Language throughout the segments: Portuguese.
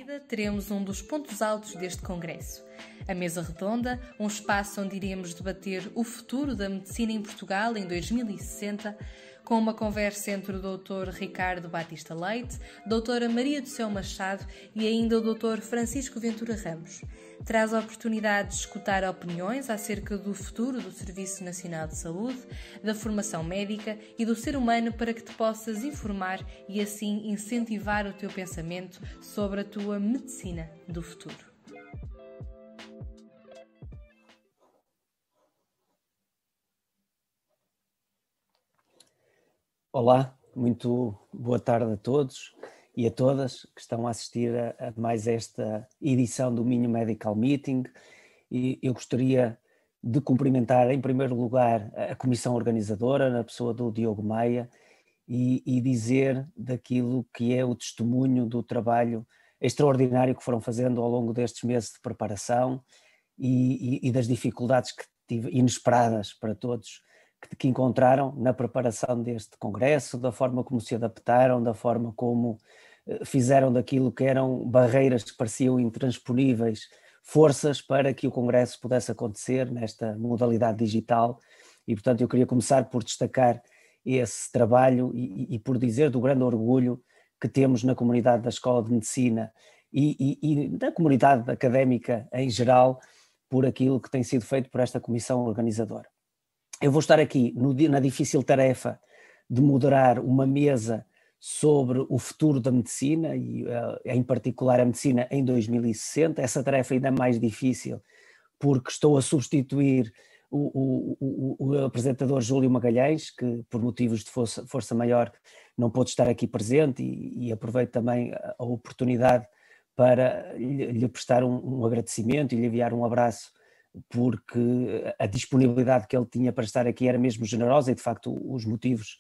seguida, teremos um dos pontos altos deste congresso. A Mesa Redonda, um espaço onde iremos debater o futuro da medicina em Portugal em 2060, com uma conversa entre o Dr. Ricardo Batista Leite, Doutora Maria do Céu Machado e ainda o Dr. Francisco Ventura Ramos. Traz a oportunidade de escutar opiniões acerca do futuro do Serviço Nacional de Saúde, da formação médica e do ser humano para que te possas informar e assim incentivar o teu pensamento sobre a tua medicina do futuro. Olá, muito boa tarde a todos e a todas que estão a assistir a mais esta edição do Minho Medical Meeting, e eu gostaria de cumprimentar em primeiro lugar a comissão organizadora, na pessoa do Diogo Maia, e dizer daquilo que é o testemunho do trabalho extraordinário que foram fazendo ao longo destes meses de preparação e das dificuldades que tive, inesperadas para todos, que encontraram na preparação deste congresso, da forma como se adaptaram, da forma como fizeram daquilo que eram barreiras que pareciam intransponíveis, forças para que o congresso pudesse acontecer nesta modalidade digital. E, portanto, eu queria começar por destacar esse trabalho e por dizer do grande orgulho que temos na comunidade da Escola de Medicina e na comunidade académica em geral, por aquilo que tem sido feito por esta comissão organizadora. Eu vou estar aqui na difícil tarefa de moderar uma mesa sobre o futuro da medicina e em particular a medicina em 2060. Essa tarefa ainda é mais difícil porque estou a substituir o apresentador Júlio Magalhães, que por motivos de força maior não pôde estar aqui presente, e aproveito também a oportunidade para lhe prestar um agradecimento e lhe enviar um abraço, porque a disponibilidade que ele tinha para estar aqui era mesmo generosa e de facto os motivos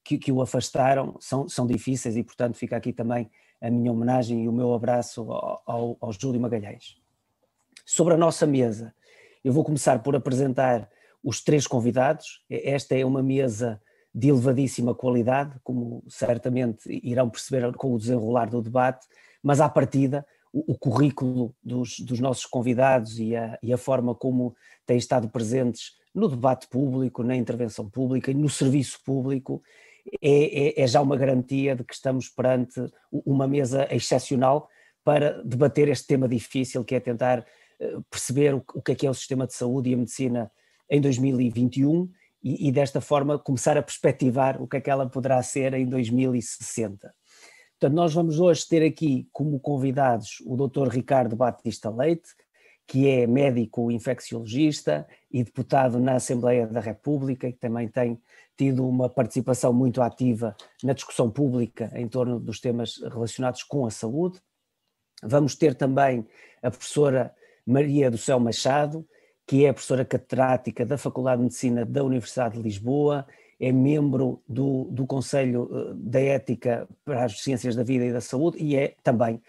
que o afastaram são difíceis, e portanto fica aqui também a minha homenagem e o meu abraço ao Júlio Magalhães. Sobre a nossa mesa, eu vou começar por apresentar os três convidados. Esta é uma mesa de elevadíssima qualidade, como certamente irão perceber com o desenrolar do debate, mas à partida o currículo dos nossos convidados e a forma como têm estado presentes no debate público, na intervenção pública e no serviço público é já uma garantia de que estamos perante uma mesa excepcional para debater este tema difícil, que é tentar perceber o que é o sistema de saúde e a medicina em 2021 e desta forma começar a perspectivar o que é que ela poderá ser em 2060. Portanto, nós vamos hoje ter aqui como convidados o Dr. Ricardo Batista Leite, que é médico infecciologista e deputado na Assembleia da República, que também tem tido uma participação muito ativa na discussão pública em torno dos temas relacionados com a saúde. Vamos ter também a professora Maria do Céu Machado, que é professora catedrática da Faculdade de Medicina da Universidade de Lisboa, é membro do Conselho da Ética para as Ciências da Vida e da Saúde e é também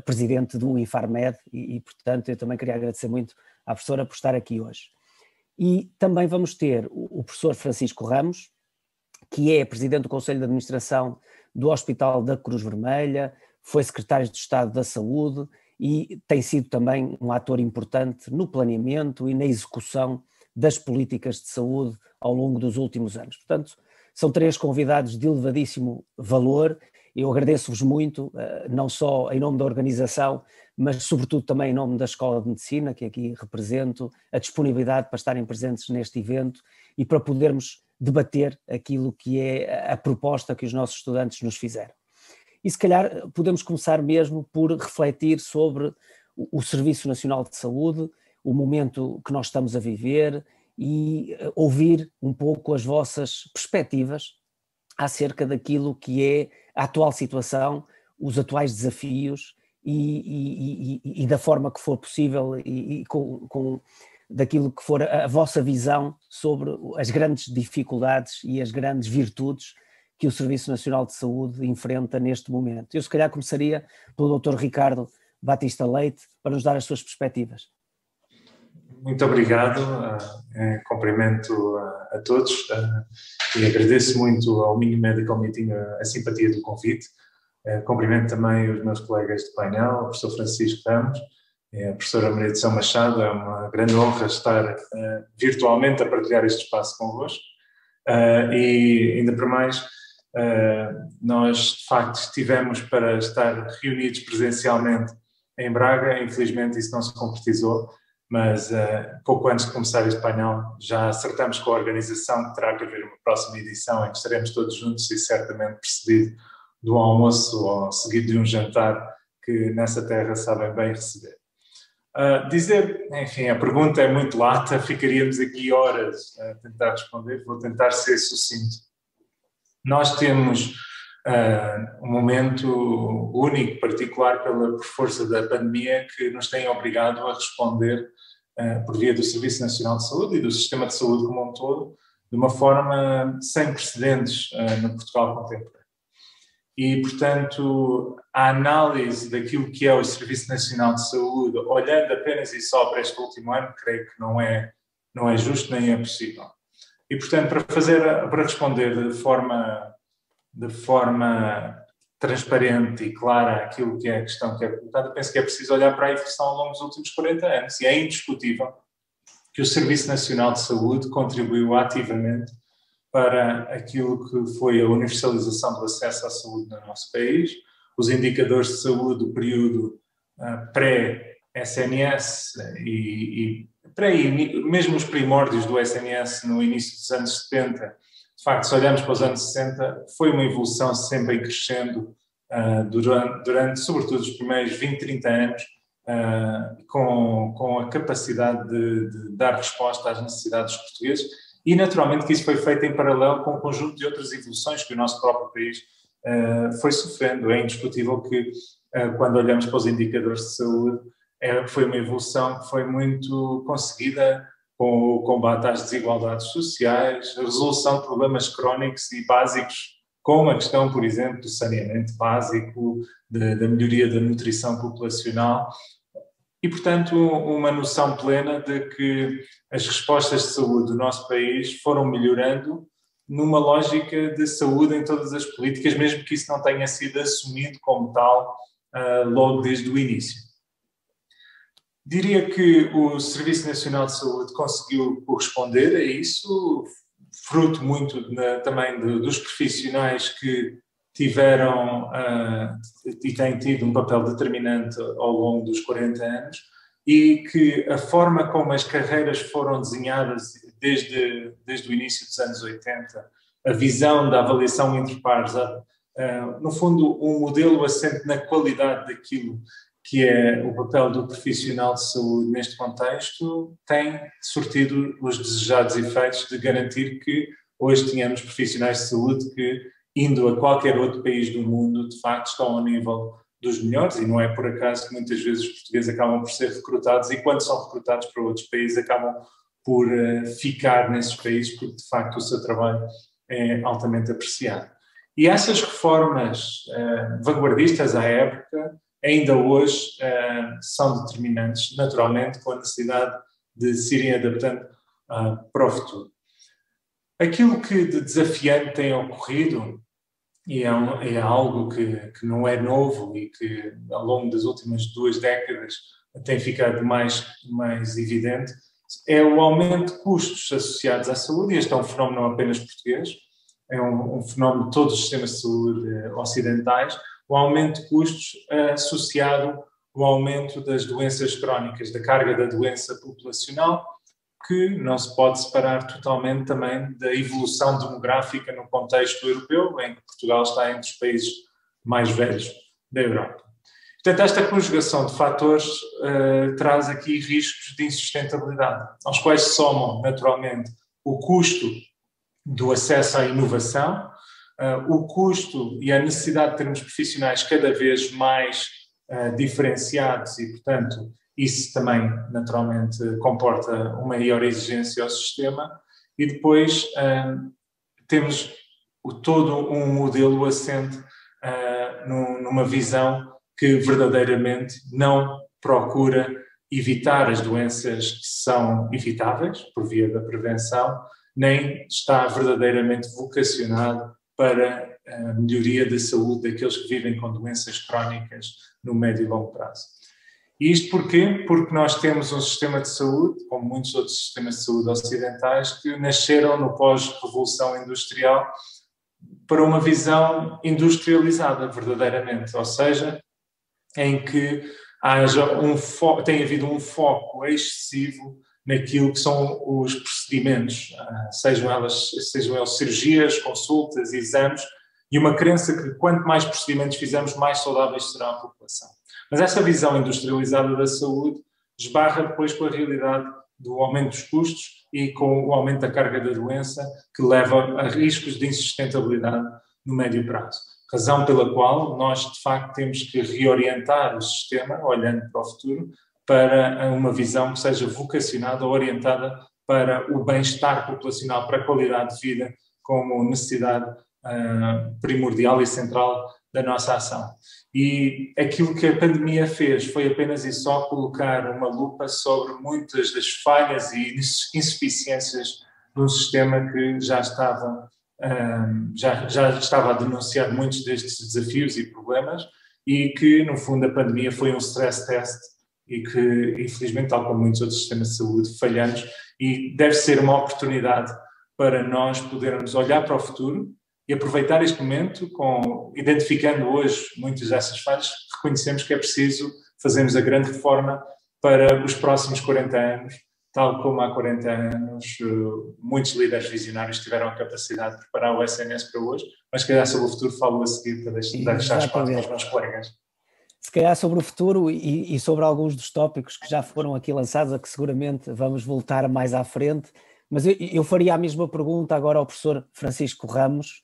presidente do Infarmed e, portanto, eu também queria agradecer muito à professora por estar aqui hoje. E também vamos ter o professor Francisco Ramos, que é presidente do Conselho de Administração do Hospital da Cruz Vermelha, foi secretário de Estado da Saúde e tem sido também um ator importante no planeamento e na execução das políticas de saúde ao longo dos últimos anos. Portanto, são três convidados de elevadíssimo valor. Eu agradeço-vos muito, não só em nome da organização, mas sobretudo também em nome da Escola de Medicina, que aqui represento, a disponibilidade para estarem presentes neste evento e para podermos debater aquilo que é a proposta que os nossos estudantes nos fizeram. E se calhar podemos começar mesmo por refletir sobre o Serviço Nacional de Saúde, o momento que nós estamos a viver e ouvir um pouco as vossas perspectivas acerca daquilo que é a atual situação, os atuais desafios e da forma que for possível e daquilo que for a vossa visão sobre as grandes dificuldades e as grandes virtudes que o Serviço Nacional de Saúde enfrenta neste momento. Eu se calhar começaria pelo Dr. Ricardo Batista Leite para nos dar as suas perspectivas. Muito obrigado, cumprimento a todos e agradeço muito ao Minho Medical Meeting a simpatia do convite. Cumprimento também os meus colegas de painel, o professor Francisco Ramos e a professora Maria de São Machado. É uma grande honra estar virtualmente a partilhar este espaço convosco. E ainda por mais, nós de facto estivemos para estar reunidos presencialmente em Braga. Infelizmente isso não se concretizou, mas pouco antes de começar este painel já acertamos com a organização que terá que haver uma próxima edição em que estaremos todos juntos e certamente precedido do almoço ou seguido de um jantar que nessa terra sabem bem receber. Enfim, a pergunta é muito lata, ficaríamos aqui horas a tentar responder, vou tentar ser sucinto. Nós temos um momento único, particular por força da pandemia, que nos tem obrigado a responder por via do Serviço Nacional de Saúde e do sistema de saúde como um todo, de uma forma sem precedentes no Portugal contemporâneo. E, portanto, a análise daquilo que é o Serviço Nacional de Saúde, olhando apenas e só para este último ano, creio que não é justo nem é possível. E, portanto, para responder de forma transparente e clara àquilo que é a questão que é colocada, penso que é preciso olhar para a evolução ao longo dos últimos 40 anos. E é indiscutível que o Serviço Nacional de Saúde contribuiu ativamente para aquilo que foi a universalização do acesso à saúde no nosso país, os indicadores de saúde do período pré-SNS e mesmo os primórdios do SNS no início dos anos 70, de facto, se olharmos para os anos 60, foi uma evolução sempre em crescendo durante, sobretudo, os primeiros 20, 30 anos, com a capacidade de dar resposta às necessidades dos portugueses. E, naturalmente, que isso foi feito em paralelo com um conjunto de outras evoluções que o nosso próprio país foi sofrendo. É indiscutível que, quando olhamos para os indicadores de saúde, foi uma evolução que foi muito conseguida com o combate às desigualdades sociais, a resolução de problemas crónicos e básicos, como a questão, por exemplo, do saneamento básico, da melhoria da nutrição populacional. E, portanto, uma noção plena de que as respostas de saúde do nosso país foram melhorando numa lógica de saúde em todas as políticas, mesmo que isso não tenha sido assumido como tal logo desde o início. Diria que o Serviço Nacional de Saúde conseguiu corresponder a isso, fruto muito também dos profissionais que tiveram e têm tido um papel determinante ao longo dos 40 anos e que a forma como as carreiras foram desenhadas desde o início dos anos 80, a visão da avaliação entre pares, no fundo um modelo assente na qualidade daquilo que é o papel do profissional de saúde neste contexto, tem surtido os desejados efeitos de garantir que hoje tenhamos profissionais de saúde que, indo a qualquer outro país do mundo, de facto estão ao nível dos melhores, e não é por acaso que muitas vezes os portugueses acabam por ser recrutados e quando são recrutados para outros países acabam por ficar nesses países porque de facto o seu trabalho é altamente apreciado. E essas reformas vanguardistas à época ainda hoje são determinantes, naturalmente, com a necessidade de se irem adaptando para o futuro. Aquilo que de desafiante tem ocorrido, e é algo que não é novo e que ao longo das últimas 2 décadas tem ficado mais evidente, é o aumento de custos associados à saúde, e este é um fenómeno não apenas português, é um fenómeno de todos os sistemas de saúde ocidentais, o aumento de custos associado ao aumento das doenças crónicas, da carga da doença populacional, que não se pode separar totalmente também da evolução demográfica no contexto europeu, em que Portugal está entre os países mais velhos da Europa. Portanto, esta conjugação de fatores traz aqui riscos de insustentabilidade, aos quais se somam, naturalmente, o custo do acesso à inovação, o custo e a necessidade de termos profissionais cada vez mais diferenciados e, portanto, isso também, naturalmente, comporta uma maior exigência ao sistema e depois temos todo um modelo assente numa visão que verdadeiramente não procura evitar as doenças que são evitáveis por via da prevenção, nem está verdadeiramente vocacionado para a melhoria da saúde daqueles que vivem com doenças crónicas no médio e longo prazo. E isto porquê? Porque nós temos um sistema de saúde, como muitos outros sistemas de saúde ocidentais, que nasceram no pós-revolução industrial para uma visão industrializada, verdadeiramente, ou seja, em que tem havido um foco excessivo naquilo que são os procedimentos, sejam eles cirurgias, consultas, exames, e uma crença que quanto mais procedimentos fizermos, mais saudáveis será a população. Mas essa visão industrializada da saúde esbarra depois com a realidade do aumento dos custos e com o aumento da carga da doença, que leva a riscos de insustentabilidade no médio prazo. Razão pela qual nós, de facto, temos que reorientar o sistema, olhando para o futuro, para uma visão que seja vocacionada, orientada para o bem-estar populacional, para a qualidade de vida, como necessidade primordial e central da nossa ação. E aquilo que a pandemia fez foi apenas e só colocar uma lupa sobre muitas das falhas e insuficiências de um sistema que já estava a denunciar muitos destes desafios e problemas, e que, no fundo, a pandemia foi um stress test e que, infelizmente, tal como muitos outros sistemas de saúde, falhamos, e deve ser uma oportunidade para nós podermos olhar para o futuro e aproveitar este momento, identificando hoje muitas dessas falhas, reconhecemos que é preciso fazermos a grande reforma para os próximos 40 anos, tal como há 40 anos muitos líderes visionários tiveram a capacidade de preparar o SNS para hoje, mas se calhar sobre o futuro falo a seguir para deixar espaço para os meus colegas. Se calhar sobre o futuro e sobre alguns dos tópicos que já foram aqui lançados, a que seguramente vamos voltar mais à frente, mas eu faria a mesma pergunta agora ao professor Francisco Ramos.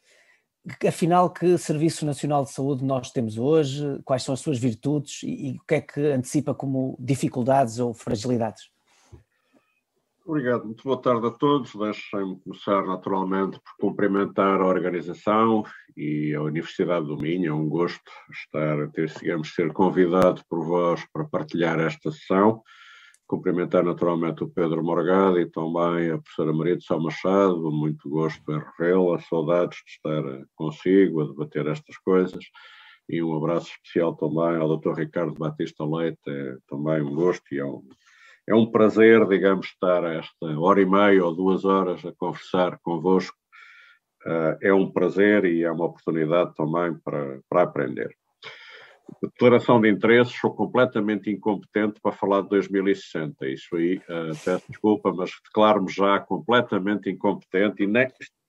Afinal, que Serviço Nacional de Saúde nós temos hoje? Quais são as suas virtudes e o que é que antecipa como dificuldades ou fragilidades? Obrigado, muito boa tarde a todos. Deixem-me começar naturalmente por cumprimentar a organização e a Universidade do Minho. É um gosto ser convidado por vós para partilhar esta sessão. Cumprimentar naturalmente o Pedro Morgado e também a professora Maria de São Machado. Muito gosto em revê-la, saudades de estar consigo a debater estas coisas. E um abraço especial também ao Dr. Ricardo Batista Leite. É também um gosto e é um prazer, digamos, estar esta hora e meia ou 2 horas a conversar convosco. É um prazer e é uma oportunidade também para aprender. Declaração de interesses, sou completamente incompetente para falar de 2060. Isso aí, peço desculpa, mas declaro-me já completamente incompetente e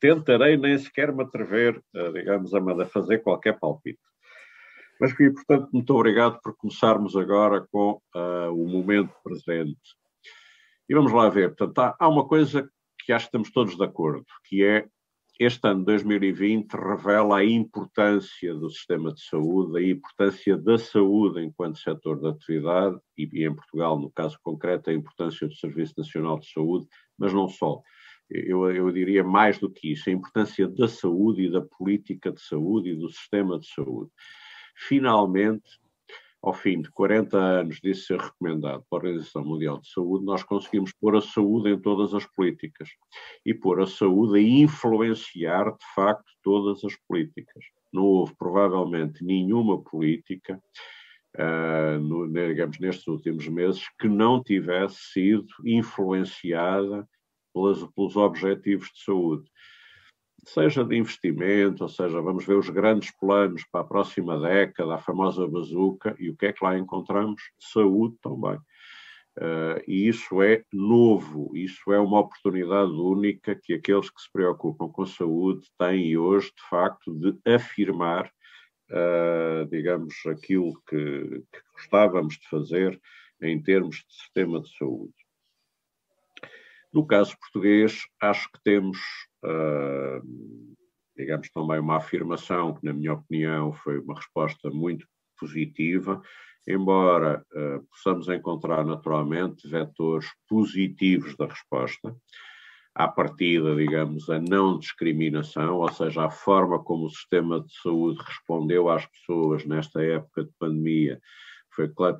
tentarei nem sequer me atrever, digamos, a fazer qualquer palpite. Mas, portanto, muito obrigado por começarmos agora com o momento presente. E vamos lá ver. Portanto, há uma coisa que acho que estamos todos de acordo, que é este ano 2020 revela a importância do sistema de saúde, a importância da saúde enquanto setor de atividade e em Portugal, no caso concreto, a importância do Serviço Nacional de Saúde, mas não só. Eu diria mais do que isso, a importância da saúde e da política de saúde e do sistema de saúde. Finalmente, ao fim de 40 anos disso ser recomendado pela Organização Mundial de Saúde, nós conseguimos pôr a saúde em todas as políticas e pôr a saúde a influenciar, de facto, todas as políticas. Não houve, provavelmente, nenhuma política, digamos, nestes últimos meses, que não tivesse sido influenciada pelos objetivos de saúde. Seja de investimento, ou seja, vamos ver os grandes planos para a próxima década, a famosa bazuca, e o que é que lá encontramos? Saúde também. E isso é novo, isso é uma oportunidade única que aqueles que se preocupam com a saúde têm hoje, de facto, de afirmar, digamos, aquilo que gostávamos de fazer em termos de sistema de saúde. No caso português, acho que temos, digamos, também uma afirmação que, na minha opinião, foi uma resposta muito positiva, embora possamos encontrar, naturalmente, vetores positivos da resposta. À partida, digamos, a não discriminação, ou seja, a forma como o sistema de saúde respondeu às pessoas nesta época de pandemia,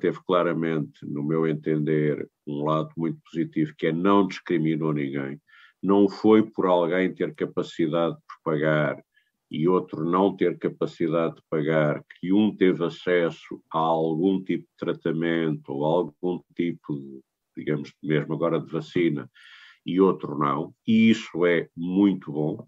teve claramente, no meu entender, um lado muito positivo, que é não discriminou ninguém. Não foi por alguém ter capacidade de propagar e outro não ter capacidade de pagar, que um teve acesso a algum tipo de tratamento ou algum tipo de, digamos, mesmo agora de vacina, e outro não, e isso é muito bom.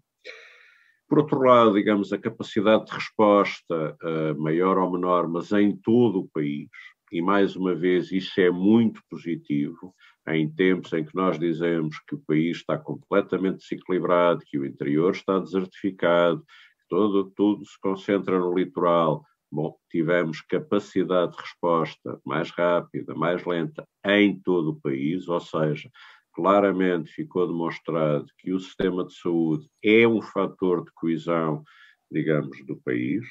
Por outro lado, digamos, a capacidade de resposta maior ou menor, mas em todo o país, e mais uma vez isso é muito positivo, em tempos em que nós dizemos que o país está completamente desequilibrado, que o interior está desertificado, que tudo se concentra no litoral. Bom, tivemos capacidade de resposta mais rápida, mais lenta em todo o país, ou seja, claramente ficou demonstrado que o sistema de saúde é um fator de coesão, digamos, do país.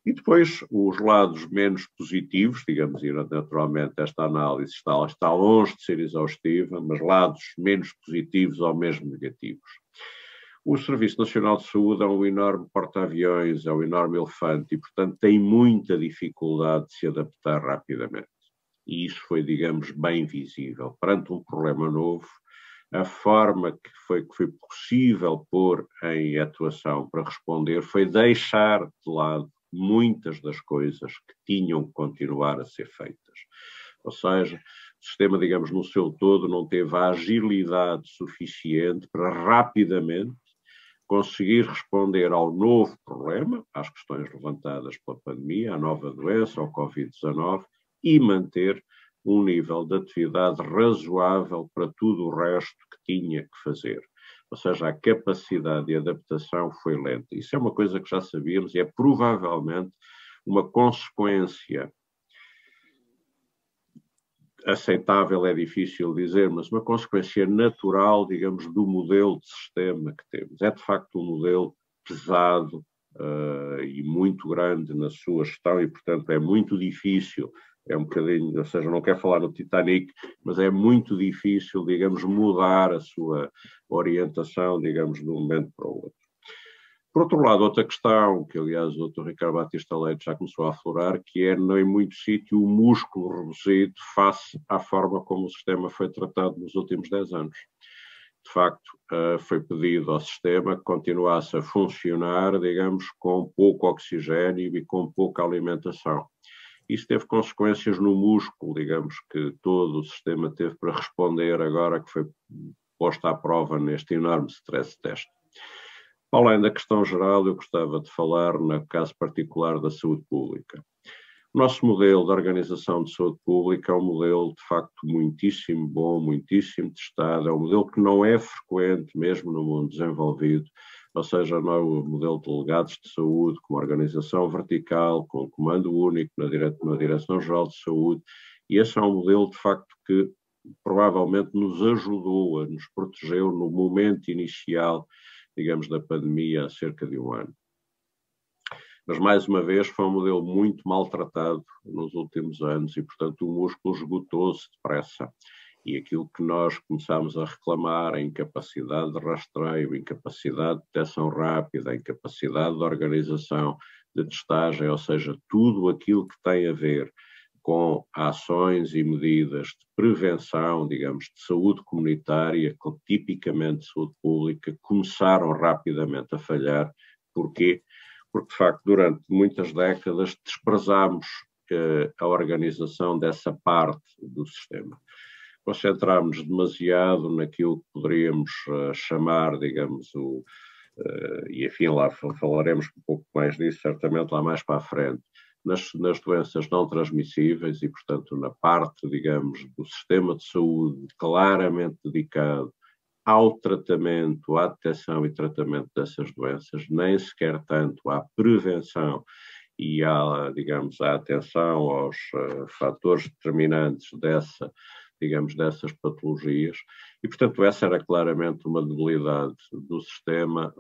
E depois os lados menos positivos, digamos, e naturalmente esta análise está longe de ser exaustiva, mas lados menos positivos ou mesmo negativos. O Serviço Nacional de Saúde é um enorme porta-aviões, é um enorme elefante e, portanto, tem muita dificuldade de se adaptar rapidamente. E isso foi, digamos, bem visível. Perante um problema novo, a forma que foi possível pôr em atuação para responder foi deixar de lado muitas das coisas que tinham que continuar a ser feitas. Ou seja, o sistema, digamos, no seu todo não teve a agilidade suficiente para rapidamente conseguir responder ao novo problema, às questões levantadas pela pandemia, à nova doença, ao Covid-19, e manter um nível de atividade razoável para tudo o resto que tinha que fazer. Ou seja, a capacidade de adaptação foi lenta. Isso é uma coisa que já sabíamos e é provavelmente uma consequência aceitável, é difícil dizer, mas uma consequência natural, digamos, do modelo de sistema que temos. É de facto um modelo pesado e muito grande na sua gestão e, portanto, é muito difícil, é um bocadinho, ou seja, não quero falar no Titanic, mas é muito difícil, digamos, mudar a sua orientação, digamos, de um momento para o outro. Por outro lado, outra questão, que aliás o Dr. Ricardo Batista Leite já começou a aflorar, que é, em muito sítio, o músculo reduzido face à forma como o sistema foi tratado nos últimos 10 anos. De facto, foi pedido ao sistema que continuasse a funcionar, digamos, com pouco oxigênio e com pouca alimentação. Isso teve consequências no músculo, digamos, que todo o sistema teve para responder agora que foi posta à prova neste enorme stress test. Além da questão geral, eu gostava de falar no caso particular da saúde pública. O nosso modelo de organização de saúde pública é um modelo, de facto, muitíssimo bom, muitíssimo testado, é um modelo que não é frequente mesmo no mundo desenvolvido, ou seja, não é o modelo de delegados de saúde, com uma organização vertical, com um comando único na Direção-Geral de Saúde, e esse é um modelo, de facto, que provavelmente nos ajudou, nos protegeu no momento inicial, digamos, da pandemia há cerca de um ano. Mas, mais uma vez, foi um modelo muito maltratado nos últimos anos e, portanto, o músculo esgotou-se depressa. E aquilo que nós começámos a reclamar, a incapacidade de rastreio, a incapacidade de detecção rápida, a incapacidade de organização, de testagem, ou seja, tudo aquilo que tem a ver com ações e medidas de prevenção, digamos, de saúde comunitária, tipicamente de saúde pública, começaram rapidamente a falhar. Porquê? Porque, de facto, durante muitas décadas desprezámos a organização dessa parte do sistema. Concentrámos demasiado naquilo que poderíamos chamar, digamos, e enfim, lá falaremos um pouco mais disso, certamente, lá mais para a frente, nas doenças não transmissíveis e, portanto, na parte, digamos, do sistema de saúde claramente dedicado ao tratamento, à detecção e tratamento dessas doenças, nem sequer tanto à prevenção e à, digamos, à atenção aos fatores determinantes dessas patologias. E, portanto, essa era claramente uma debilidade do sistema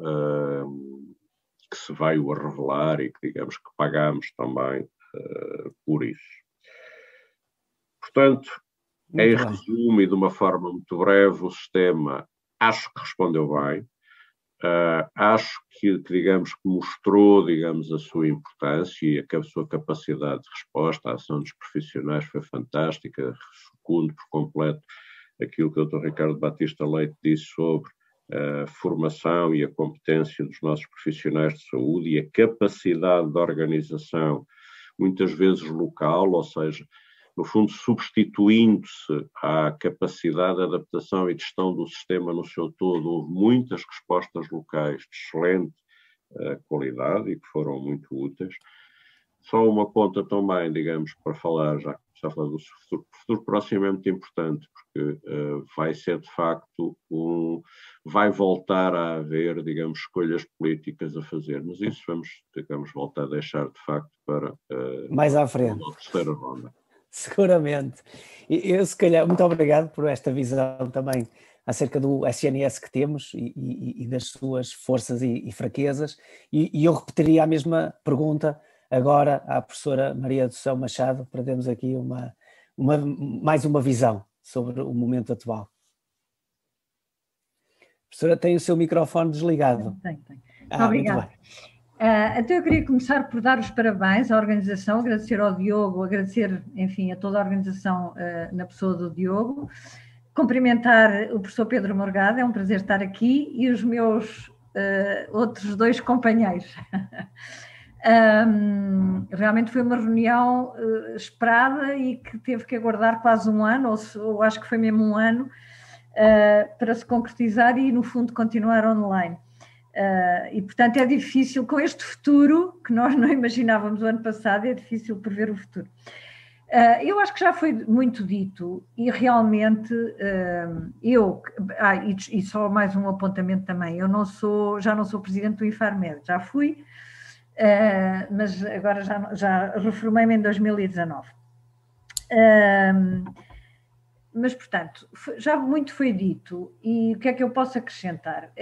que se veio a revelar e que, digamos, que pagamos também por isso. Portanto, em resumo e de uma forma muito breve, o sistema acho que respondeu bem, acho que, digamos, que mostrou, digamos, a sua importância e a sua capacidade de resposta. A ação dos profissionais foi fantástica, segundo por completo aquilo que o Dr. Ricardo Batista Leite disse sobre a formação e a competência dos nossos profissionais de saúde e a capacidade de organização, muitas vezes local, ou seja, no fundo substituindo-se à capacidade de adaptação e de gestão do sistema no seu todo. Houve muitas respostas locais de excelente qualidade e que foram muito úteis. Só uma ponta também, digamos, para falar, já que está a falar do futuro. O futuro próximo é muito importante, porque vai ser, de facto, vai voltar a haver, digamos, escolhas políticas a fazer. Mas isso vamos voltar a deixar, de facto, para mais à frente. A terceira ronda. Seguramente. Eu, se calhar, muito obrigado por esta visão também acerca do SNS que temos e das suas forças e fraquezas. E eu repetiria a mesma pergunta agora à professora Maria do Céu Machado, para termos aqui mais uma visão sobre o momento atual. Professora, tem o seu microfone desligado. Tem. Obrigada. Então eu queria começar por dar os parabéns à organização, agradecer ao Diogo, agradecer, enfim, a toda a organização na pessoa do Diogo, cumprimentar o professor Pedro Morgado, é um prazer estar aqui, e os meus outros dois companheiros. Realmente foi uma reunião esperada e que teve que aguardar quase um ano, ou acho que foi mesmo um ano, para se concretizar e, no fundo, continuar online. E, portanto, é difícil, com este futuro, que nós não imaginávamos o ano passado, é difícil prever o futuro. Eu acho que já foi muito dito e realmente e só mais um apontamento também, já não sou presidente do Infarmed, já fui, mas agora já reformei-me em 2019. Mas, portanto, já muito foi dito, e o que é que eu posso acrescentar?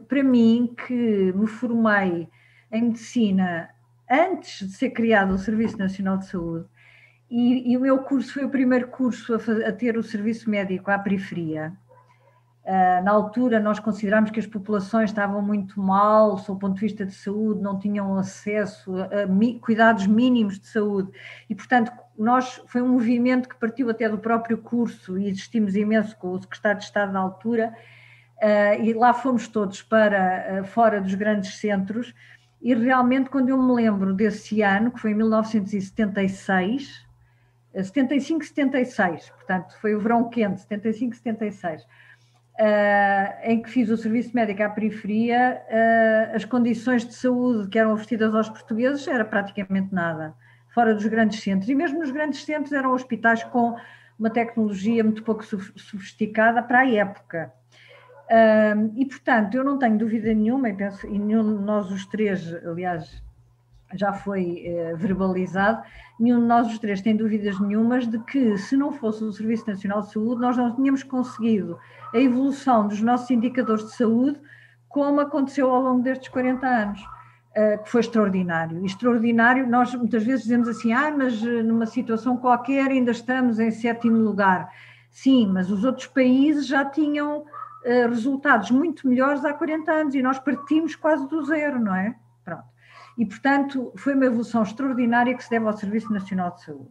Para mim, que me formei em medicina antes de ser criado o Serviço Nacional de Saúde, e o meu curso foi o primeiro curso a ter o serviço médico à periferia. Na altura nós considerámos que as populações estavam muito mal, sob o ponto de vista de saúde, não tinham acesso a cuidados mínimos de saúde e, portanto, foi um movimento que partiu até do próprio curso e existimos imenso com o secretário de Estado na altura e lá fomos todos para fora dos grandes centros e realmente quando eu me lembro desse ano, que foi em 1976, 75-76, portanto foi o verão quente, 75-76, em que fiz o serviço médico à periferia, as condições de saúde que eram oferecidas aos portugueses era praticamente nada, fora dos grandes centros, e mesmo nos grandes centros eram hospitais com uma tecnologia muito pouco sofisticada para a época. E, portanto, eu não tenho dúvida nenhuma, e nenhum de nós os três, aliás, já foi verbalizado, nenhum de nós os três tem dúvidas nenhumas de que, se não fosse o Serviço Nacional de Saúde, nós não tínhamos conseguido a evolução dos nossos indicadores de saúde, como aconteceu ao longo destes 40 anos, que foi extraordinário. E extraordinário, nós muitas vezes dizemos assim, mas numa situação qualquer ainda estamos em 7º lugar. Sim, mas os outros países já tinham resultados muito melhores há 40 anos e nós partimos quase do zero, não é? Pronto. E, portanto, foi uma evolução extraordinária que se deve ao Serviço Nacional de Saúde.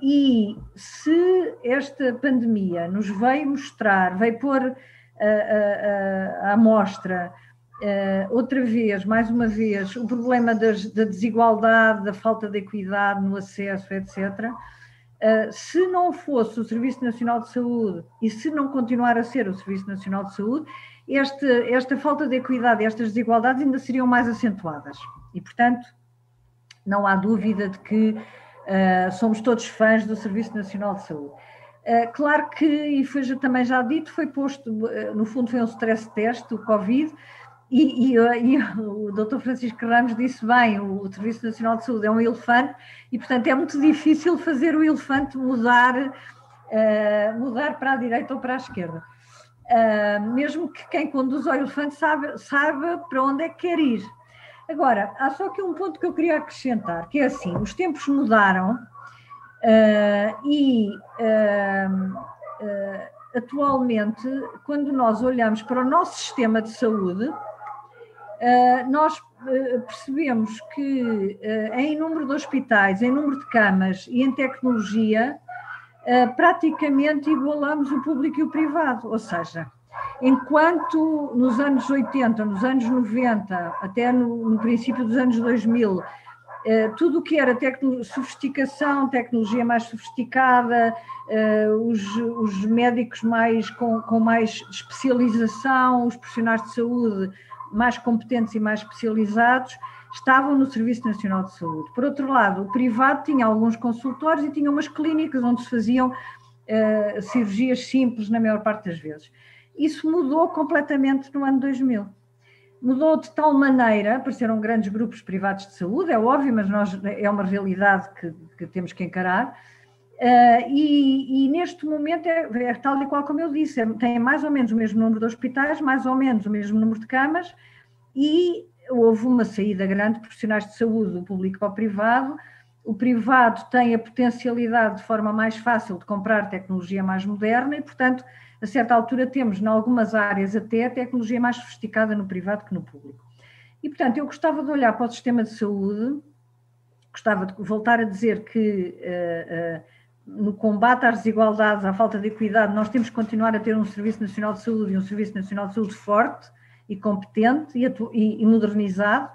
E se esta pandemia nos veio mostrar, veio pôr à mostra, outra vez, mais uma vez, o problema da desigualdade, da falta de equidade no acesso, etc., se não fosse o Serviço Nacional de Saúde e se não continuar a ser o Serviço Nacional de Saúde, esta falta de equidade e estas desigualdades ainda seriam mais acentuadas. E, portanto, não há dúvida de que somos todos fãs do Serviço Nacional de Saúde. Claro que, e foi também já dito, foi posto, no fundo foi um stress test, o Covid, e o Dr. Francisco Ramos disse bem, o Serviço Nacional de Saúde é um elefante e, portanto, é muito difícil fazer o elefante mudar para a direita ou para a esquerda. Mesmo que quem conduz o elefante saiba para onde é que quer ir. Agora, há só aqui um ponto que eu queria acrescentar, que é assim, os tempos mudaram atualmente, quando nós olhamos para o nosso sistema de saúde, nós percebemos que em número de hospitais, em número de camas e em tecnologia, praticamente igualamos o público e o privado, ou seja, Enquanto nos anos 80, nos anos 90, até no princípio dos anos 2000, tudo o que era sofisticação, tecnologia mais sofisticada, os médicos com mais especialização, os profissionais de saúde mais competentes e mais especializados, estavam no Serviço Nacional de Saúde. Por outro lado, o privado tinha alguns consultórios e tinha umas clínicas onde se faziam cirurgias simples na maior parte das vezes. Isso mudou completamente no ano 2000. Mudou de tal maneira, apareceram grandes grupos privados de saúde, é óbvio, mas é uma realidade que temos que encarar, e neste momento é tal e qual como eu disse, tem mais ou menos o mesmo número de hospitais, mais ou menos o mesmo número de camas, e houve uma saída grande de profissionais de saúde do público para o privado. O privado tem a potencialidade de forma mais fácil de comprar tecnologia mais moderna e, portanto, a certa altura temos, em algumas áreas até, a tecnologia mais sofisticada no privado que no público. E, portanto, eu gostava de olhar para o sistema de saúde, gostava de voltar a dizer que no combate às desigualdades, à falta de equidade, nós temos que continuar a ter um Serviço Nacional de Saúde e um Serviço Nacional de Saúde forte e competente e modernizado,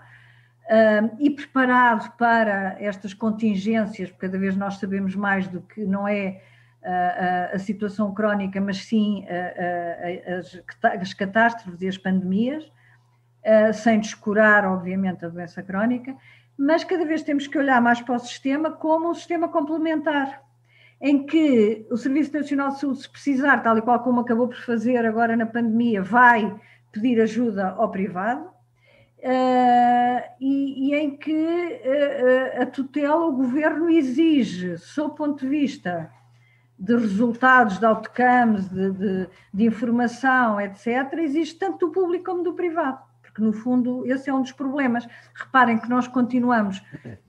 e preparado para estas contingências, porque cada vez nós sabemos mais do que não é a situação crónica, mas sim as catástrofes e as pandemias, sem descurar, obviamente, a doença crónica, mas cada vez temos que olhar mais para o sistema como um sistema complementar, em que o Serviço Nacional de Saúde, se precisar, tal e qual como acabou por fazer agora na pandemia, vai pedir ajuda ao privado, e em que a tutela, o governo exige, sob o ponto de vista de resultados, de outcomes, de informação, etc., existe tanto do público como do privado, porque no fundo esse é um dos problemas. Reparem que nós continuamos,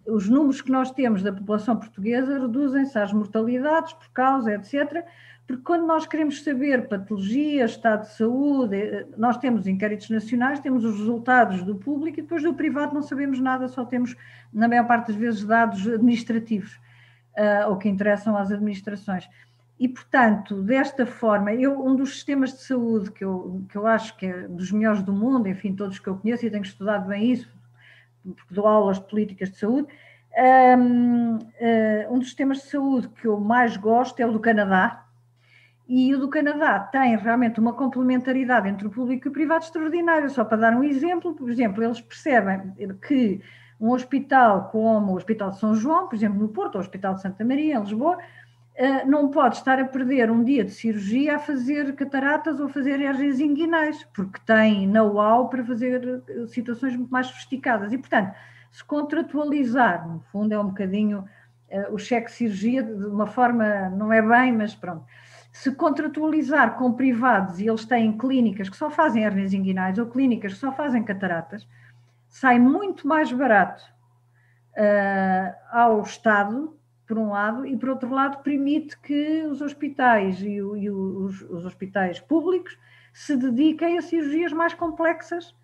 os números que nós temos da população portuguesa reduzem-se às mortalidades por causa, etc., porque quando nós queremos saber patologia, estado de saúde, nós temos inquéritos nacionais, temos os resultados do público e depois do privado não sabemos nada, só temos, na maior parte das vezes, dados administrativos, ou que interessam às administrações. E, portanto, desta forma, um dos sistemas de saúde que eu acho que é dos melhores do mundo, enfim, todos que eu conheço e tenho estudado bem isso, porque dou aulas de políticas de saúde, um dos sistemas de saúde que eu mais gosto é o do Canadá, e o do Canadá tem realmente uma complementaridade entre o público e o privado extraordinária. Só para dar um exemplo, por exemplo, eles percebem que um hospital como o Hospital de São João, por exemplo, no Porto, ou o Hospital de Santa Maria, em Lisboa, não pode estar a perder um dia de cirurgia a fazer cataratas ou a fazer hérnias inguinais, porque tem know-how para fazer situações muito mais sofisticadas. E, portanto, se contratualizar, no fundo é um bocadinho o cheque de cirurgia, de uma forma, não é bem, mas pronto. Se contratualizar com privados e eles têm clínicas que só fazem hérnias inguinais ou clínicas que só fazem cataratas, sai muito mais barato ao Estado, por um lado, e por outro lado permite que os hospitais e os hospitais públicos se dediquem a cirurgias mais complexas,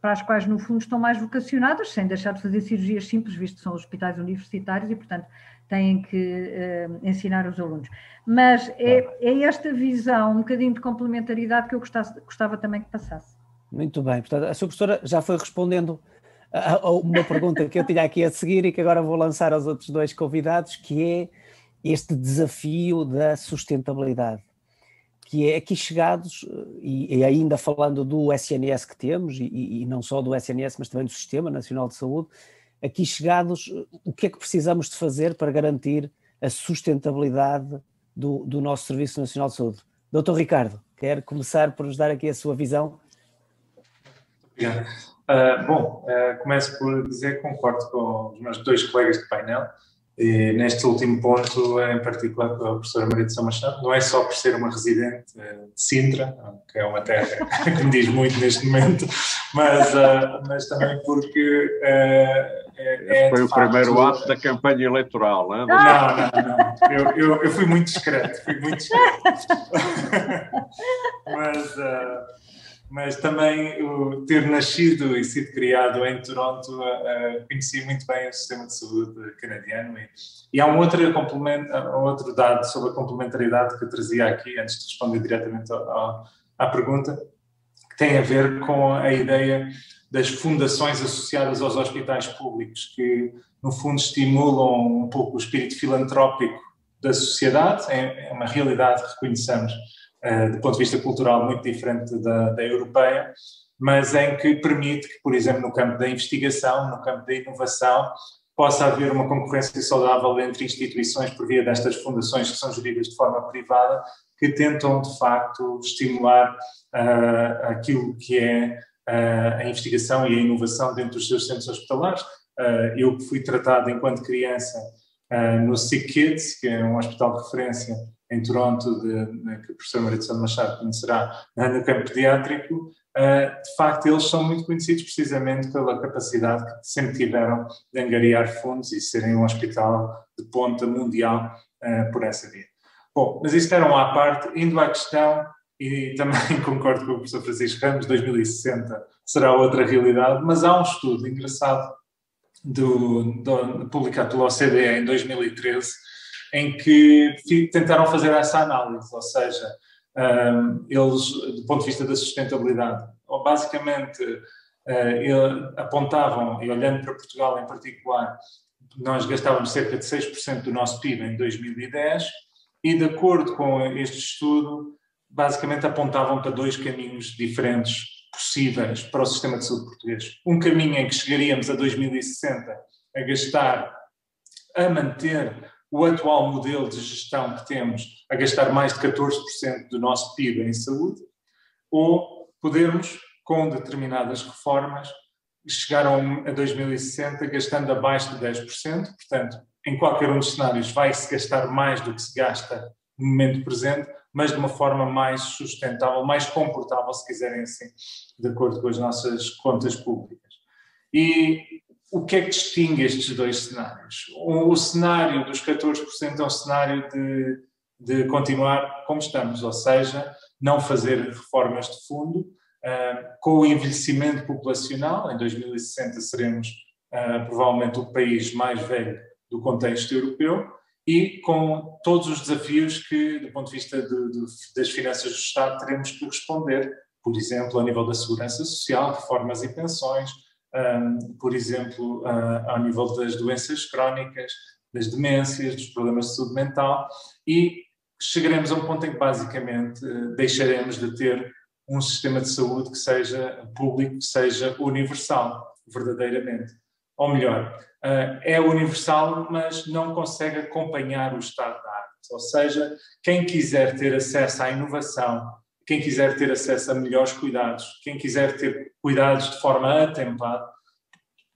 para as quais no fundo estão mais vocacionadas, sem deixar de fazer cirurgias simples, visto que são hospitais universitários e portanto têm que ensinar os alunos. Mas é esta visão, um bocadinho de complementaridade que eu gostava também que passasse. Muito bem, portanto a sua professora já foi respondendo a uma pergunta que eu tinha aqui a seguir e que agora vou lançar aos outros dois convidados, que é este desafio da sustentabilidade, que é aqui chegados, e ainda falando do SNS que temos, e não só do SNS, mas também do Sistema Nacional de Saúde, aqui chegados, o que é que precisamos de fazer para garantir a sustentabilidade do nosso Serviço Nacional de Saúde? Dr. Ricardo, quer começar por nos dar aqui a sua visão? Obrigado. Começo por dizer que concordo com os meus dois colegas de painel, e neste último ponto, em particular com a professora Maria de São Machado, não é só por ser uma residente de Sintra, que é uma terra que me diz muito neste momento, mas também porque foi o primeiro ato da campanha eleitoral, não é? Não. Eu fui muito discreto, mas também o ter nascido e sido criado em Toronto, conheci muito bem o sistema de saúde canadiano. E há um outro dado sobre a complementaridade que eu trazia aqui, antes de responder diretamente à pergunta, que tem a ver com a ideia das fundações associadas aos hospitais públicos, que no fundo estimulam um pouco o espírito filantrópico da sociedade. É uma realidade que reconheçamos do ponto de vista cultural muito diferente da europeia, mas em que permite que, por exemplo, no campo da investigação, no campo da inovação, possa haver uma concorrência saudável entre instituições por via destas fundações que são geridas de forma privada, que tentam, de facto, estimular aquilo que é a investigação e a inovação dentro dos seus centros hospitalares. Eu que fui tratado enquanto criança no Sick Kids, que é um hospital de referência em Toronto, que a professora Maria de Sá Machado conhecerá, no campo pediátrico, de facto eles são muito conhecidos precisamente pela capacidade que sempre tiveram de angariar fundos e serem um hospital de ponta mundial por essa via. Bom, mas isto era à parte, indo à questão, e também concordo com o professor Francisco Ramos, 2060 será outra realidade, mas há um estudo engraçado publicado pela OCDE em 2013, em que tentaram fazer essa análise, ou seja, eles, do ponto de vista da sustentabilidade, basicamente apontavam, e olhando para Portugal em particular, nós gastávamos cerca de 6% do nosso PIB em 2010, e de acordo com este estudo, basicamente apontavam para dois caminhos diferentes possíveis para o sistema de saúde português. Um caminho em que chegaríamos a 2060 a manter o atual modelo de gestão que temos, a gastar mais de 14% do nosso PIB em saúde, ou podermos, com determinadas reformas, chegar a 2060 gastando abaixo de 10%, portanto, em qualquer um dos cenários vai-se gastar mais do que se gasta no momento presente, mas de uma forma mais sustentável, mais comportável, se quiserem assim, de acordo com as nossas contas públicas. E o que é que distingue estes dois cenários? O cenário dos 14% é um cenário de continuar como estamos, ou seja, não fazer reformas de fundo. Com o envelhecimento populacional, em 2060 seremos provavelmente o país mais velho do contexto europeu, e com todos os desafios que, do ponto de vista das finanças do Estado, teremos que responder, por exemplo, a nível da segurança social, reformas e pensões, por exemplo, ao nível das doenças crónicas, das demências, dos problemas de saúde mental, e chegaremos a um ponto em que, basicamente, deixaremos de ter um sistema de saúde que seja público, que seja universal, verdadeiramente. Ou melhor, é universal, mas não consegue acompanhar o estado da arte. Ou seja, quem quiser ter acesso à inovação, quem quiser ter acesso a melhores cuidados, quem quiser ter cuidados de forma atempada,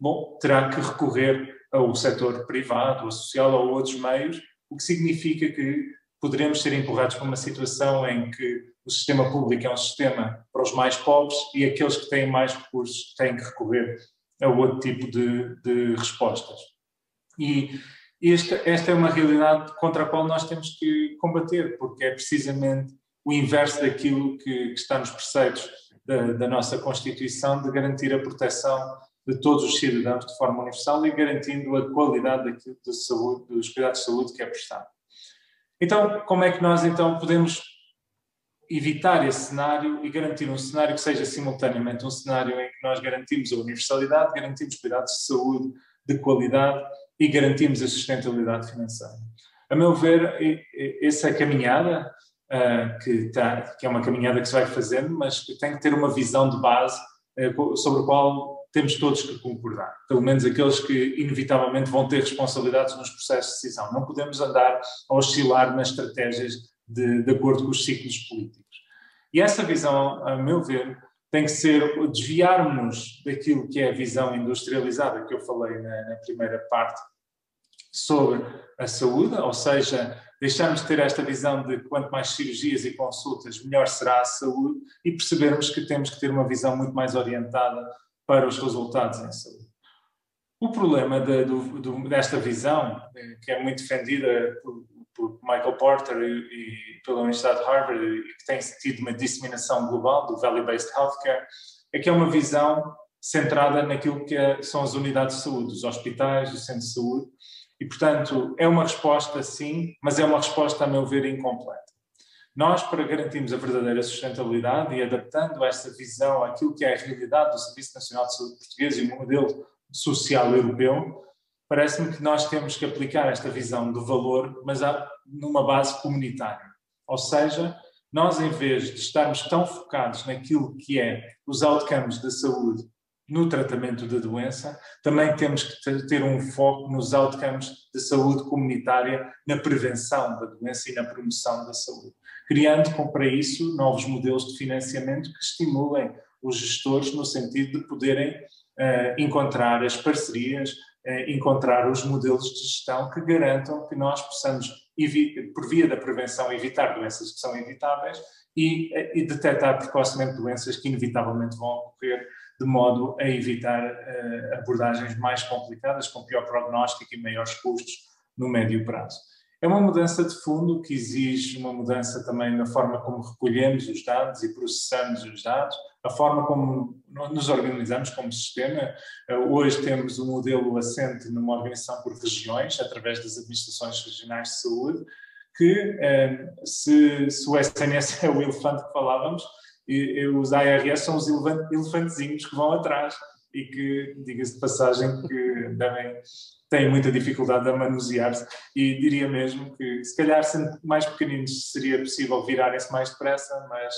bom, terá que recorrer ao setor privado, ao social ou a outros meios, o que significa que poderemos ser empurrados para uma situação em que o sistema público é um sistema para os mais pobres e aqueles que têm mais recursos têm que recorrer a outro tipo de respostas. E esta é uma realidade contra a qual nós temos que combater, porque é precisamente o inverso daquilo que está nos preceitos da nossa Constituição, de garantir a proteção de todos os cidadãos de forma universal e garantindo a qualidade daquilo de saúde, dos cuidados de saúde que é prestado. Então, como é que nós então podemos evitar esse cenário e garantir um cenário que seja simultaneamente um cenário em que nós garantimos a universalidade, garantimos cuidados de saúde de qualidade e garantimos a sustentabilidade financeira? A meu ver, essa é a caminhada que é uma caminhada que se vai fazendo, mas que tem que ter uma visão de base sobre a qual temos todos que concordar, pelo menos aqueles que inevitavelmente vão ter responsabilidades nos processos de decisão. Não podemos andar a oscilar nas estratégias de acordo com os ciclos políticos. E essa visão, a meu ver, tem que ser desviarmos daquilo que é a visão industrializada que eu falei na primeira parte sobre a saúde, ou seja, deixarmos de ter esta visão de quanto mais cirurgias e consultas, melhor será a saúde, e percebermos que temos que ter uma visão muito mais orientada para os resultados em saúde. O problema desta visão, que é muito defendida por Michael Porter e pela Universidade de Harvard, e que tem tido uma disseminação global do Value-Based Healthcare, é que é uma visão centrada naquilo que são as unidades de saúde, os hospitais, os centros de saúde, e, portanto, é uma resposta, sim, mas é uma resposta, a meu ver, incompleta. Nós, para garantirmos a verdadeira sustentabilidade e adaptando esta visão àquilo que é a realidade do Serviço Nacional de Saúde português e o modelo social europeu, parece-me que nós temos que aplicar esta visão do valor, mas numa base comunitária. Ou seja, nós, em vez de estarmos tão focados naquilo que é os outcomes da saúde no tratamento da doença, também temos que ter um foco nos outcomes de saúde comunitária, na prevenção da doença e na promoção da saúde, criando, para isso, novos modelos de financiamento que estimulem os gestores no sentido de poderem encontrar as parcerias, encontrar os modelos de gestão que garantam que nós possamos, por via da prevenção, evitar doenças que são evitáveis e detectar precocemente doenças que inevitavelmente vão ocorrer, de modo a evitar abordagens mais complicadas, com pior prognóstico e maiores custos no médio prazo. É uma mudança de fundo que exige uma mudança também na forma como recolhemos os dados e processamos os dados, a forma como nos organizamos como sistema. Hoje temos um modelo assente numa organização por regiões, através das administrações regionais de saúde, que se o SNS é o elefante que falávamos, e os ARS são os elefantezinhos que vão atrás e que, diga-se de passagem, que têm muita dificuldade a manusear-se, e diria mesmo que, se calhar, sendo mais pequeninos, seria possível virarem-se mais depressa, mas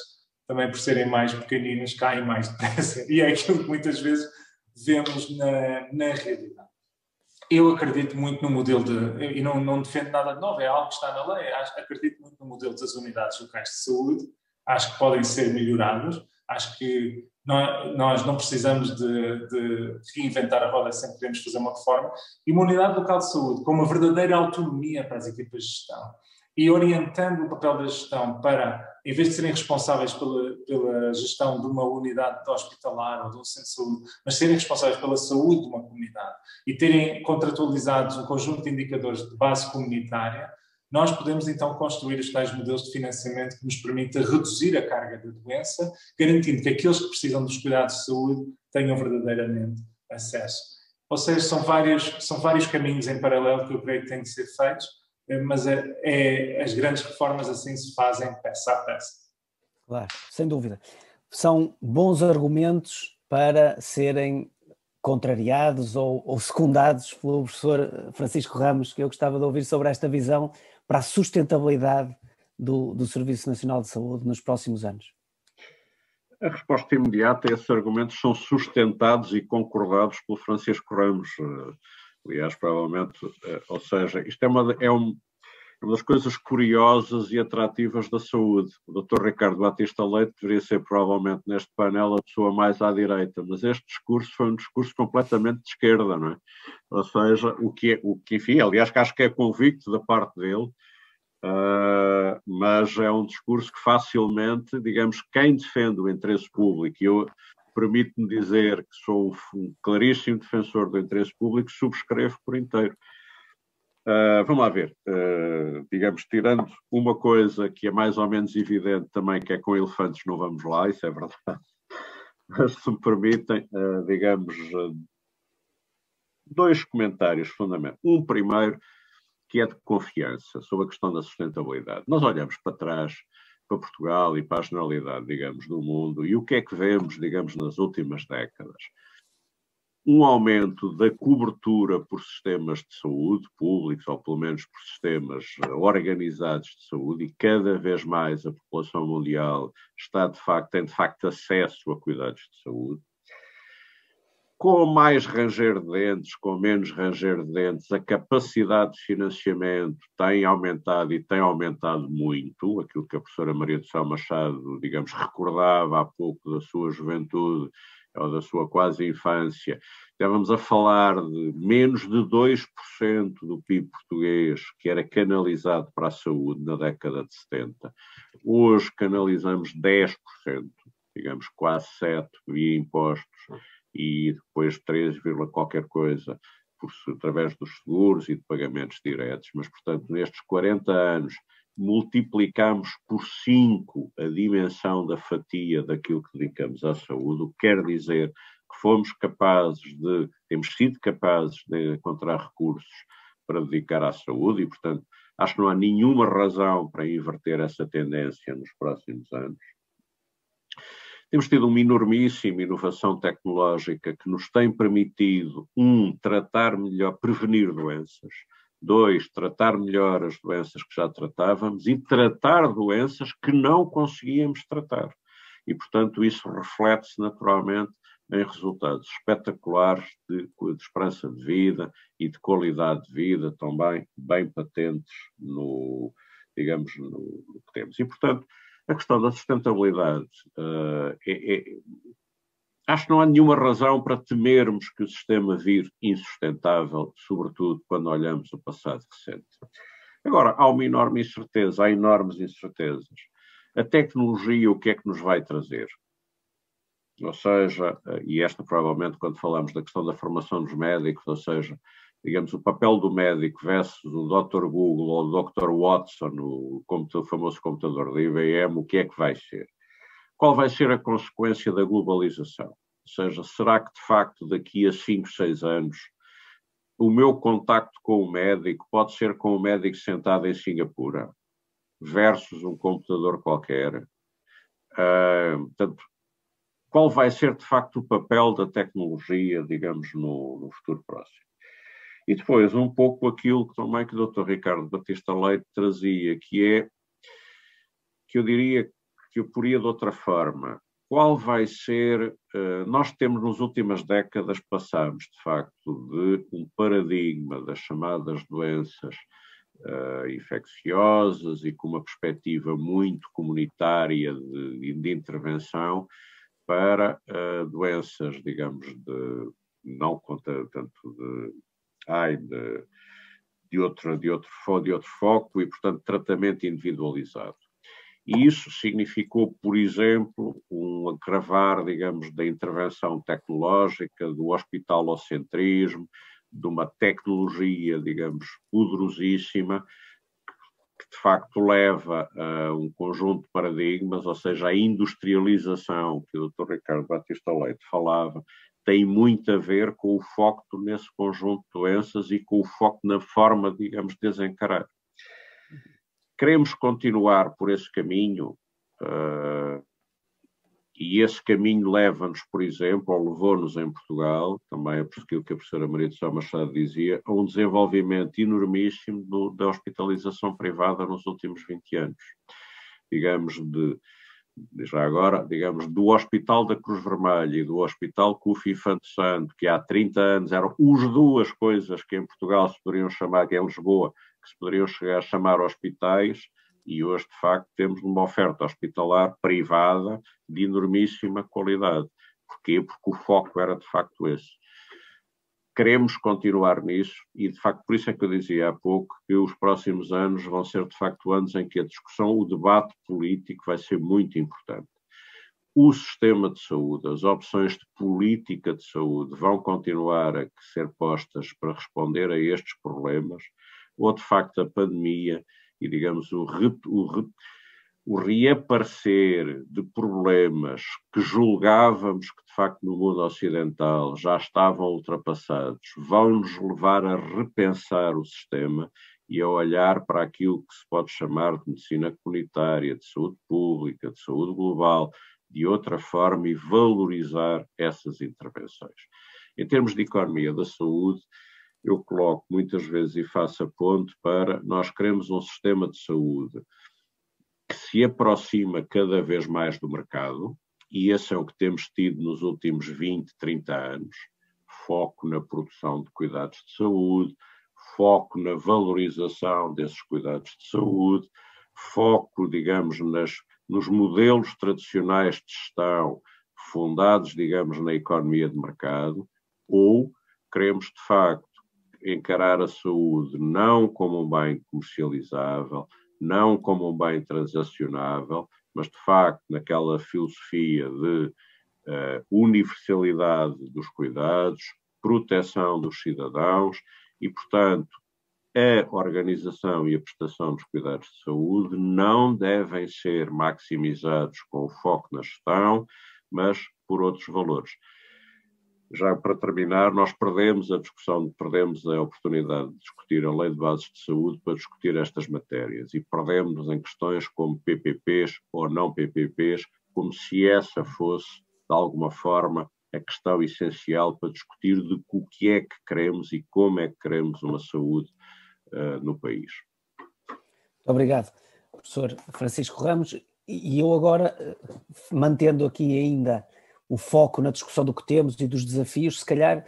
também por serem mais pequeninos caem mais depressa, e é aquilo que muitas vezes vemos na realidade. Eu acredito muito no modelo e não defendo nada de novo, é algo que está na lei, acredito muito no modelo das unidades locais de saúde, acho que podem ser melhorados, acho que nós não precisamos de reinventar a roda, sempre queremos fazer uma reforma, e uma unidade local de saúde com uma verdadeira autonomia para as equipas de gestão e orientando o papel da gestão para, em vez de serem responsáveis pela gestão de uma unidade hospitalar ou de um centro de saúde, mas serem responsáveis pela saúde de uma comunidade e terem contratualizados um conjunto de indicadores de base comunitária, nós podemos então construir os tais modelos de financiamento que nos permitem reduzir a carga da doença, garantindo que aqueles que precisam dos cuidados de saúde tenham verdadeiramente acesso. Ou seja, são vários caminhos em paralelo que eu creio que têm de ser feitos, mas as grandes reformas assim se fazem peça a peça. Claro, sem dúvida. São bons argumentos para serem contrariados ou secundados pelo professor Francisco Ramos, que eu gostava de ouvir sobre esta visão para a sustentabilidade do Serviço Nacional de Saúde nos próximos anos. A resposta imediata é: esses argumentos são sustentados e concordados pelo Francisco Ramos. Aliás, provavelmente, ou seja, isto é uma das coisas curiosas e atrativas da saúde. O Dr. Ricardo Batista Leite deveria ser provavelmente neste painel a pessoa mais à direita, mas este discurso foi um discurso completamente de esquerda, não é? Ou seja, enfim, aliás, que acho que é convicto da parte dele, mas é um discurso que facilmente, digamos, quem defende o interesse público, e eu permito-me dizer que sou um claríssimo defensor do interesse público, subscrevo por inteiro. Vamos lá ver, digamos, tirando uma coisa que é mais ou menos evidente também, que é com elefantes não vamos lá, isso é verdade, mas se me permitem, digamos, dois comentários fundamentais. Um primeiro, que é de confiança, sobre a questão da sustentabilidade. Nós olhamos para trás, para Portugal e para a generalidade, digamos, do mundo, e o que é que vemos, digamos, nas últimas décadas? Um aumento da cobertura por sistemas de saúde públicos, ou pelo menos por sistemas organizados de saúde, e cada vez mais a população mundial tem de facto acesso a cuidados de saúde. Com mais ranger de dentes, com menos ranger de dentes, a capacidade de financiamento tem aumentado e tem aumentado muito, aquilo que a professora Maria do Céu Machado, digamos, recordava há pouco da sua juventude, ou da sua quase infância. Estávamos a falar de menos de 2% do PIB português que era canalizado para a saúde na década de 70. Hoje canalizamos 10%, digamos quase 7% via impostos e depois 3, qualquer coisa através dos seguros e de pagamentos diretos, mas, portanto, nestes 40 anos, multiplicamos por 5 a dimensão da fatia daquilo que dedicamos à saúde, o que quer dizer que temos sido capazes de encontrar recursos para dedicar à saúde e, portanto, acho que não há nenhuma razão para inverter essa tendência nos próximos anos. Temos tido uma enormíssima inovação tecnológica que nos tem permitido, tratar melhor, prevenir doenças, 2, tratar melhor as doenças que já tratávamos e tratar doenças que não conseguíamos tratar. E, portanto, isso reflete-se naturalmente em resultados espetaculares de esperança de vida e de qualidade de vida também bem patentes no que temos. E, portanto, a questão da sustentabilidade acho que não há nenhuma razão para temermos que o sistema vire insustentável, sobretudo quando olhamos o passado recente. Agora, há uma enorme incerteza, há enormes incertezas. A tecnologia, o que é que nos vai trazer? Ou seja, e esta provavelmente quando falamos da questão da formação dos médicos, ou seja, digamos, o papel do médico versus o Dr. Google ou o Dr. Watson, o famoso computador da IBM, o que é que vai ser? Qual vai ser a consequência da globalização? Ou seja, será que, de facto, daqui a 5, 6 anos, o meu contacto com o médico pode ser com o médico sentado em Singapura versus um computador qualquer? Portanto, qual vai ser, de facto, o papel da tecnologia, digamos, no futuro próximo? E depois, um pouco aquilo que também que o Dr. Ricardo Batista Leite trazia, que eu diria que eu poria de outra forma. Qual vai ser... nós temos, nas últimas décadas, passamos, de facto, de um paradigma das chamadas doenças infecciosas e com uma perspectiva muito comunitária de intervenção para doenças, digamos, de outro foco e, portanto, tratamento individualizado. E isso significou, por exemplo, um agravar, digamos, da intervenção tecnológica, do hospitalocentrismo, de uma tecnologia, digamos, poderosíssima, que de facto leva a um conjunto de paradigmas, ou seja, a industrialização que o Dr. Ricardo Batista Leite falava, tem muito a ver com o foco nesse conjunto de doenças e com o foco na forma, digamos, de desencarar. Queremos continuar por esse caminho e esse caminho leva-nos, por exemplo, ou levou-nos em Portugal, também é por aquilo que a professora Maria de Sá Machado dizia, a um desenvolvimento enormíssimo da hospitalização privada nos últimos 20 anos. Digamos, já agora, digamos, do Hospital da Cruz Vermelha e do Hospital CUF Infante Santo, que há 30 anos eram as duas coisas que em Portugal se poderiam chamar, que é em Lisboa, que se poderiam chegar a chamar hospitais, e hoje, de facto, temos uma oferta hospitalar privada de enormíssima qualidade. Porquê? Porque o foco era, de facto, esse. Queremos continuar nisso e, de facto, por isso é que eu dizia há pouco que os próximos anos vão ser, de facto, anos em que a discussão, o debate político vai ser muito importante. O sistema de saúde, as opções de política de saúde vão continuar a ser postas para responder a estes problemas, ou, de facto, a pandemia e, digamos, o reaparecer de problemas que julgávamos que, de facto, no mundo ocidental já estavam ultrapassados, vão-nos levar a repensar o sistema e a olhar para aquilo que se pode chamar de medicina comunitária, de saúde pública, de saúde global, de outra forma e valorizar essas intervenções. Em termos de economia da saúde, eu coloco muitas vezes e faço a ponte para nós queremos um sistema de saúde que se aproxima cada vez mais do mercado, e esse é o que temos tido nos últimos 20, 30 anos, foco na produção de cuidados de saúde, foco na valorização desses cuidados de saúde, foco, digamos, nos modelos tradicionais de gestão fundados, digamos, na economia de mercado, ou queremos, de facto, encarar a saúde não como um bem comercializável, não como um bem transacionável, mas, de facto, naquela filosofia de universalidade dos cuidados, proteção dos cidadãos e, portanto, a organização e a prestação dos cuidados de saúde não devem ser maximizados com foco na gestão, mas por outros valores. Já para terminar, nós perdemos a oportunidade de discutir a Lei de Bases de Saúde para discutir estas matérias e perdemos em questões como PPPs ou não PPPs, como se essa fosse, de alguma forma, a questão essencial para discutir de o que é que queremos e como é que queremos uma saúde no país. Muito obrigado, professor Francisco Ramos. E eu agora, mantendo aqui ainda o foco na discussão do que temos e dos desafios, se calhar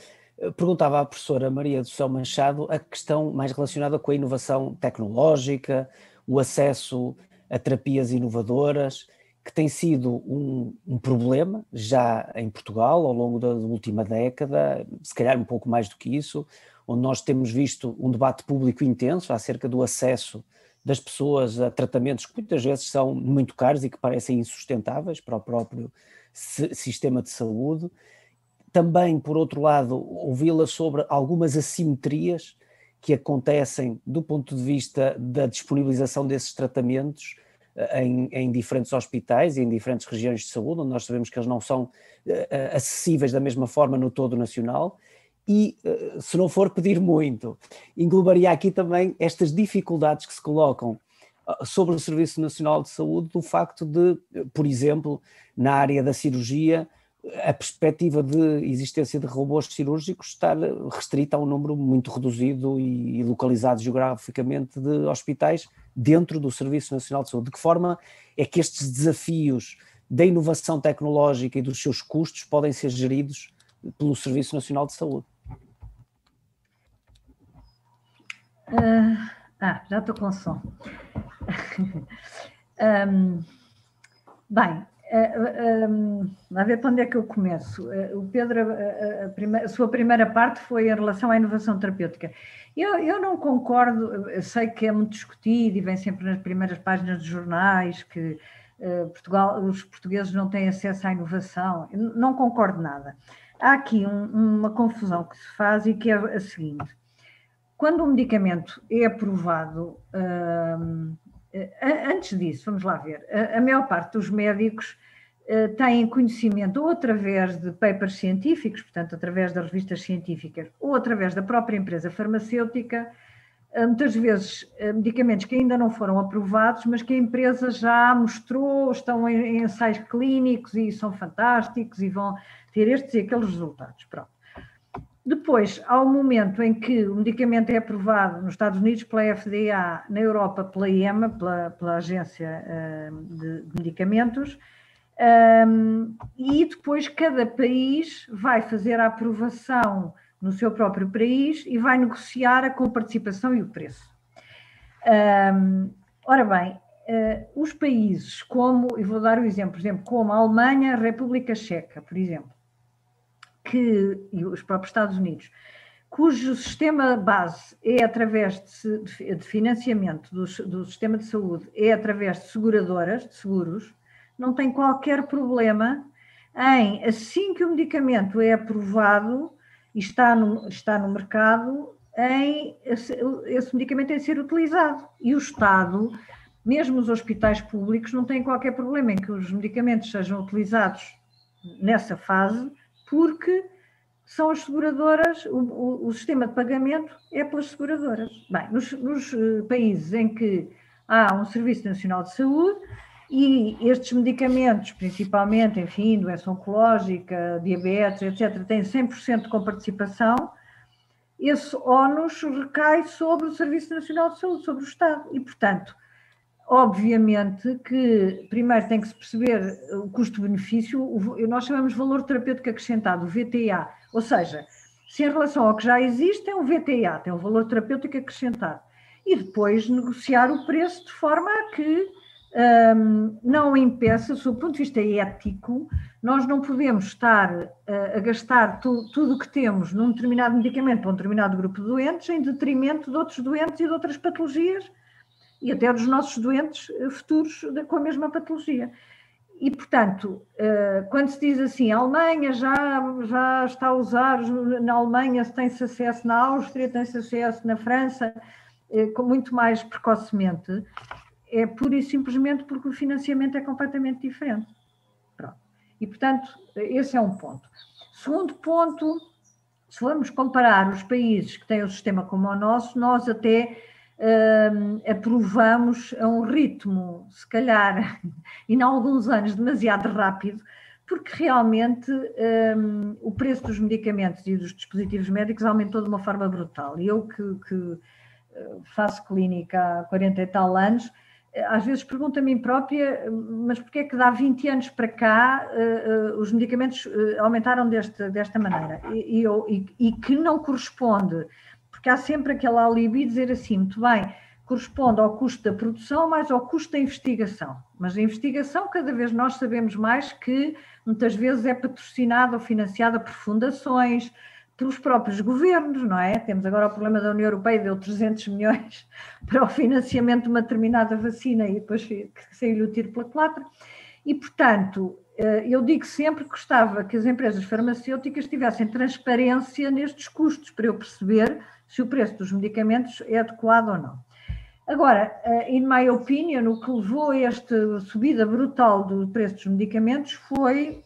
perguntava à professora Maria do Céu Machado a questão mais relacionada com a inovação tecnológica, o acesso a terapias inovadoras, que tem sido um problema já em Portugal ao longo da última década, se calhar um pouco mais do que isso, onde nós temos visto um debate público intenso acerca do acesso das pessoas a tratamentos que muitas vezes são muito caros e que parecem insustentáveis para o próprio sistema de saúde. Também, por outro lado, ouvi-la sobre algumas assimetrias que acontecem do ponto de vista da disponibilização desses tratamentos em diferentes hospitais e em diferentes regiões de saúde, onde nós sabemos que eles não são acessíveis da mesma forma no todo nacional. E, se não for pedir muito, englobaria aqui também estas dificuldades que se colocam sobre o Serviço Nacional de Saúde, do facto de, por exemplo, na área da cirurgia, a perspectiva de existência de robôs cirúrgicos estar restrita a um número muito reduzido e localizado geograficamente de hospitais dentro do Serviço Nacional de Saúde. De que forma é que estes desafios da inovação tecnológica e dos seus custos podem ser geridos pelo Serviço Nacional de Saúde? Já estou com som. Bem, a ver para onde é que eu começo. O Pedro, a sua primeira parte foi em relação à inovação terapêutica. Eu não concordo, eu sei que é muito discutido e vem sempre nas primeiras páginas dos jornais que os portugueses não têm acesso à inovação. Eu não concordo nada. Há aqui uma confusão que se faz e que é a seguinte. Quando um medicamento é aprovado, antes disso, vamos lá ver, a maior parte dos médicos têm conhecimento ou através de papers científicos, portanto, através das revistas científicas, ou através da própria empresa farmacêutica, muitas vezes medicamentos que ainda não foram aprovados, mas que a empresa já mostrou, estão em ensaios clínicos e são fantásticos e vão ter estes e aqueles resultados. Pronto. Depois, há um momento em que o medicamento é aprovado nos Estados Unidos pela FDA, na Europa pela EMA, pela Agência de Medicamentos, e depois cada país vai fazer a aprovação no seu próprio país e vai negociar a comparticipação e o preço. Ora bem, os países como, e vou dar o exemplo, por exemplo, como a Alemanha, a República Checa, por exemplo, e os próprios Estados Unidos, cujo sistema base é através de financiamento do sistema de saúde, é através de seguradoras, de seguros, não tem qualquer problema em, assim que o medicamento é aprovado e está no mercado, em esse medicamento em ser utilizado. E o Estado, mesmo os hospitais públicos, não têm qualquer problema em que os medicamentos sejam utilizados nessa fase, porque são as seguradoras, o sistema de pagamento é pelas seguradoras. Bem, nos países em que há um Serviço Nacional de Saúde e estes medicamentos, principalmente, enfim, doença oncológica, diabetes, etc., têm 100% de comparticipação, esse ónus recai sobre o Serviço Nacional de Saúde, sobre o Estado. E, portanto, obviamente que primeiro tem que se perceber o custo-benefício, nós chamamos de valor terapêutico acrescentado, o VTA, ou seja, se em relação ao que já existe tem um VTA, tem um valor terapêutico acrescentado, e depois negociar o preço de forma a que não impeça, do ponto de vista ético, nós não podemos estar a gastar tudo o que temos num determinado medicamento para um determinado grupo de doentes em detrimento de outros doentes e de outras patologias, e até dos nossos doentes futuros com a mesma patologia. E, portanto, quando se diz assim, a Alemanha já está a usar, na Alemanha se tem-se acesso, na Áustria tem-se acesso, na França, muito mais precocemente, é pura e simplesmente porque o financiamento é completamente diferente. Pronto. E, portanto, esse é um ponto. Segundo ponto, se formos comparar os países que têm o sistema como o nosso, nós até aprovamos a um ritmo, se calhar, e em alguns anos, demasiado rápido, porque realmente o preço dos medicamentos e dos dispositivos médicos aumentou de uma forma brutal. E eu que faço clínica há 40 e tal anos, às vezes pergunto a mim própria, mas porquê é que há 20 anos para cá os medicamentos aumentaram desta maneira? E que não corresponde, porque há sempre aquele alibi de dizer assim, muito bem, corresponde ao custo da produção mais ao custo da investigação. Mas a investigação, cada vez nós sabemos mais que muitas vezes é patrocinada ou financiada por fundações, pelos próprios governos, não é? Temos agora o problema da União Europeia, deu 300 milhões para o financiamento de uma determinada vacina e depois saiu-lhe o tiro pela culatra. E, portanto, eu digo sempre que gostava que as empresas farmacêuticas tivessem transparência nestes custos, para eu perceber se o preço dos medicamentos é adequado ou não. Agora, in my opinion, o que levou a esta subida brutal do preço dos medicamentos foi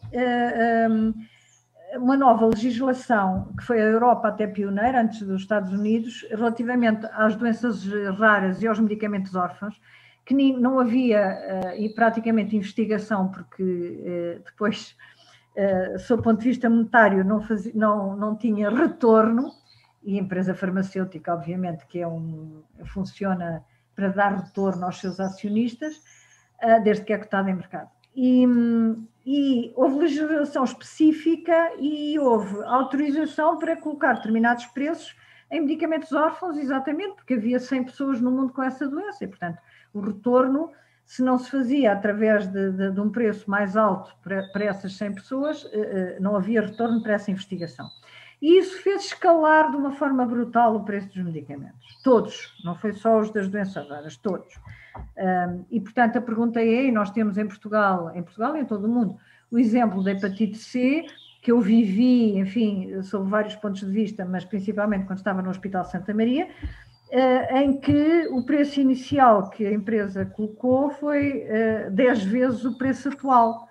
uma nova legislação, que foi a Europa até pioneira, antes dos Estados Unidos, relativamente às doenças raras e aos medicamentos órfãos, que não havia praticamente investigação, porque depois, sob o ponto de vista monetário, não tinha retorno, e a empresa farmacêutica, obviamente, que funciona para dar retorno aos seus acionistas, desde que é cotada em mercado. E houve legislação específica e houve autorização para colocar determinados preços em medicamentos órfãos, exatamente, porque havia 100 pessoas no mundo com essa doença, e, portanto, o retorno, se não se fazia através de um preço mais alto para essas 100 pessoas, não havia retorno para essa investigação. E isso fez escalar de uma forma brutal o preço dos medicamentos. Todos, não foi só os das doenças raras, todos. E, portanto, a pergunta é, e nós temos em Portugal e em todo o mundo, o exemplo da hepatite C, que eu vivi, enfim, sob vários pontos de vista, mas principalmente quando estava no Hospital Santa Maria, em que o preço inicial que a empresa colocou foi 10 vezes o preço atual.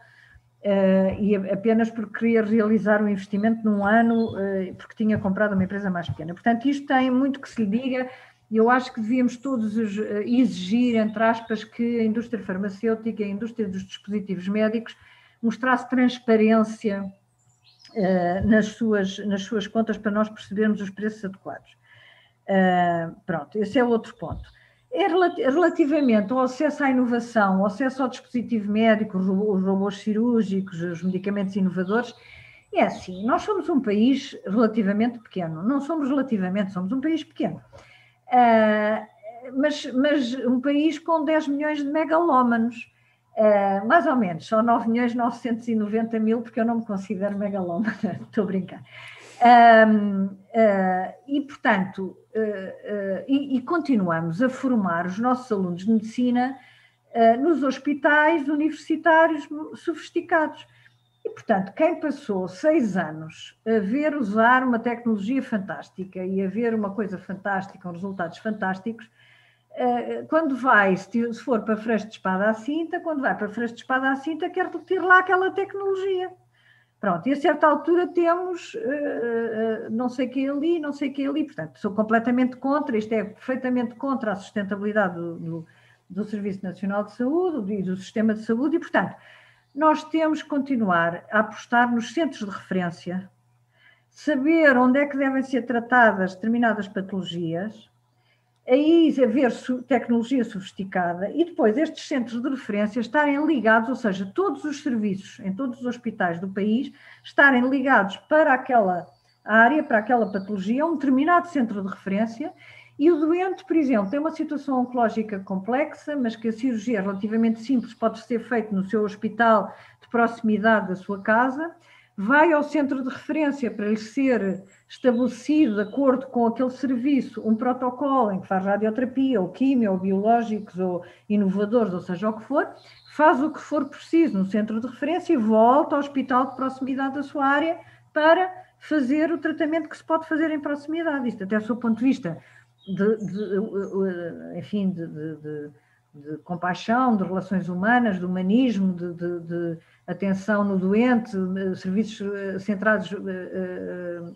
E apenas porque queria realizar um investimento num ano, porque tinha comprado uma empresa mais pequena. Portanto, isto tem muito que se lhe diga, e eu acho que devíamos todos exigir, entre aspas, que a indústria farmacêutica e a indústria dos dispositivos médicos mostrasse transparência nas suas contas para nós percebermos os preços adequados. Pronto, esse é outro ponto. Relativamente ao acesso à inovação, ao acesso ao dispositivo médico, os robôs cirúrgicos, os medicamentos inovadores, é assim, nós somos um país relativamente pequeno, não somos relativamente, somos um país pequeno, mas um país com 10 milhões de megalómanos, mais ou menos, são 9.990.000, porque eu não me considero megalómana, estou a brincar. E, portanto, e continuamos a formar os nossos alunos de medicina nos hospitais universitários sofisticados. E, portanto, quem passou 6 anos a ver usar uma tecnologia fantástica e a ver uma coisa fantástica, com resultados fantásticos, quando vai, se for para Freixo de Espada à Cinta, quando vai para Freixo de Espada à Cinta, quer ter lá aquela tecnologia. Pronto, e a certa altura temos não sei o que ali, não sei o que ali, portanto, sou completamente contra, isto é perfeitamente contra a sustentabilidade do Serviço Nacional de Saúde e do sistema de saúde, e, portanto, nós temos que continuar a apostar nos centros de referência, saber onde é que devem ser tratadas determinadas patologias, aí haver tecnologia sofisticada e depois estes centros de referência estarem ligados, ou seja, todos os serviços em todos os hospitais do país estarem ligados para aquela área, para aquela patologia, a um determinado centro de referência, e o doente, por exemplo, tem uma situação oncológica complexa, mas que a cirurgia é relativamente simples, pode ser feita no seu hospital de proximidade da sua casa, vai ao centro de referência para lhe ser estabelecido, de acordo com aquele serviço, um protocolo em que faz radioterapia, ou químio, ou biológicos, ou inovadores, ou seja o que for, faz o que for preciso no centro de referência e volta ao hospital de proximidade da sua área para fazer o tratamento que se pode fazer em proximidade. Isto até do seu ponto de vista de compaixão, de relações humanas, de humanismo, de atenção no doente, serviços centrados,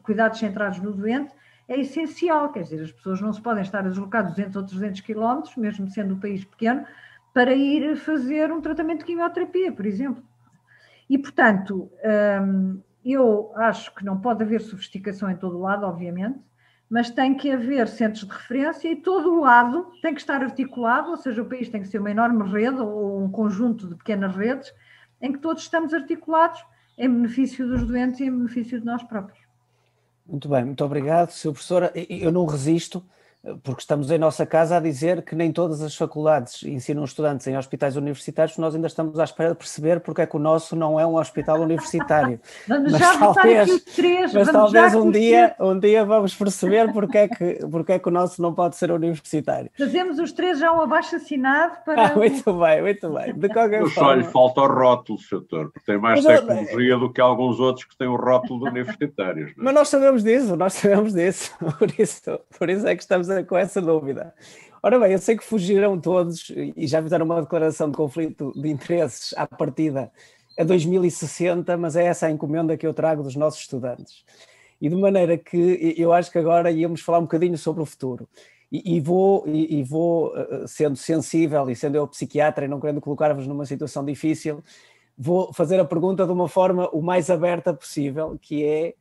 cuidados centrados no doente, é essencial. Quer dizer, as pessoas não se podem estar a deslocar 200 ou 300 quilómetros, mesmo sendo um país pequeno, para ir fazer um tratamento de quimioterapia, por exemplo. E, portanto, eu acho que não pode haver sofisticação em todo o lado, obviamente, mas tem que haver centros de referência e todo o lado tem que estar articulado, ou seja, o país tem que ser uma enorme rede ou um conjunto de pequenas redes em que todos estamos articulados em benefício dos doentes e em benefício de nós próprios. Muito bem, muito obrigado, Sr. Professora. Eu não resisto, porque estamos em nossa casa a dizer que nem todas as faculdades ensinam estudantes em hospitais universitários, nós ainda estamos à espera de perceber porque é que o nosso não é um hospital universitário. Vamos já votar aqui os três. Mas talvez um dia vamos perceber porque é que o nosso não pode ser universitário. Fazemos os três já um abaixo-assinado para... Muito bem. De qualquer forma... Só lhe falta o rótulo, Sr. porque tem mais tecnologia do que alguns outros que têm o rótulo de universitários. Não é? Mas nós sabemos disso. Por isso é que estamos com essa dúvida. Ora bem, eu sei que fugiram todos e já fizeram uma declaração de conflito de interesses à partida a 2060, mas é essa a encomenda que eu trago dos nossos estudantes. E de maneira que eu acho que agora íamos falar um bocadinho sobre o futuro. E vou, sendo sensível e sendo eu psiquiatra e não querendo colocar-vos numa situação difícil, vou fazer a pergunta de uma forma o mais aberta possível, que é: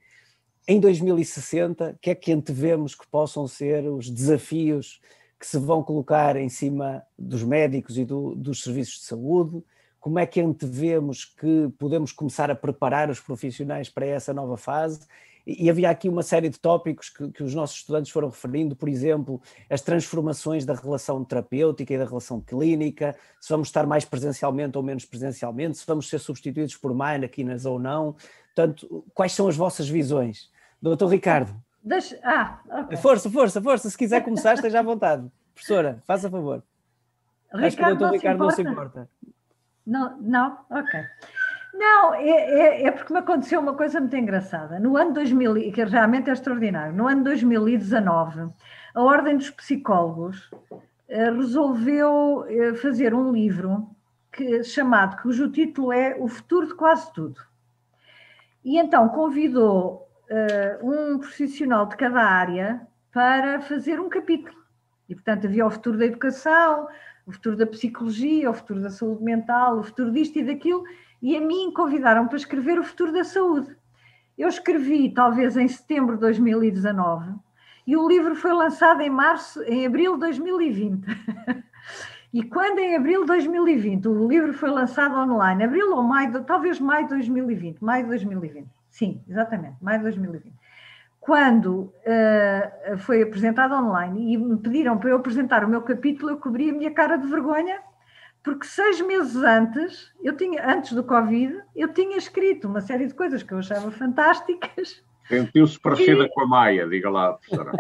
em 2060, o que é que antevemos que possam ser os desafios que se vão colocar em cima dos médicos e dos serviços de saúde? Como é que antevemos que podemos começar a preparar os profissionais para essa nova fase? E havia aqui uma série de tópicos que os nossos estudantes foram referindo, por exemplo, as transformações da relação terapêutica e da relação clínica, se vamos estar mais presencialmente ou menos presencialmente, se vamos ser substituídos por máquinas ou não. Portanto, quais são as vossas visões? Doutor Ricardo. Okay. Força. Se quiser começar, esteja à vontade. Professora, faça favor. Acho que o doutor Ricardo não se importa. Não? Ok. Não, é porque me aconteceu uma coisa muito engraçada. No ano 2000, que realmente é extraordinário, no ano 2019, a Ordem dos Psicólogos resolveu fazer um livro cujo título é O Futuro de Quase Tudo. E então convidou um profissional de cada área para fazer um capítulo. E, portanto, havia o futuro da educação, o futuro da psicologia, o futuro da saúde mental, o futuro disto e daquilo, e a mim convidaram para escrever o futuro da saúde. Eu escrevi, talvez, em setembro de 2019, e o livro foi lançado em abril de 2020. E quando em abril de 2020 o livro foi lançado online, abril ou maio, talvez maio de 2020, sim, exatamente, maio de 2020, quando foi apresentado online e me pediram para eu apresentar o meu capítulo, eu cobri a minha cara de vergonha, porque 6 meses antes, antes do Covid, eu tinha escrito uma série de coisas que eu achava fantásticas. Sentiu-se parecida com a Maia, diga lá, professora.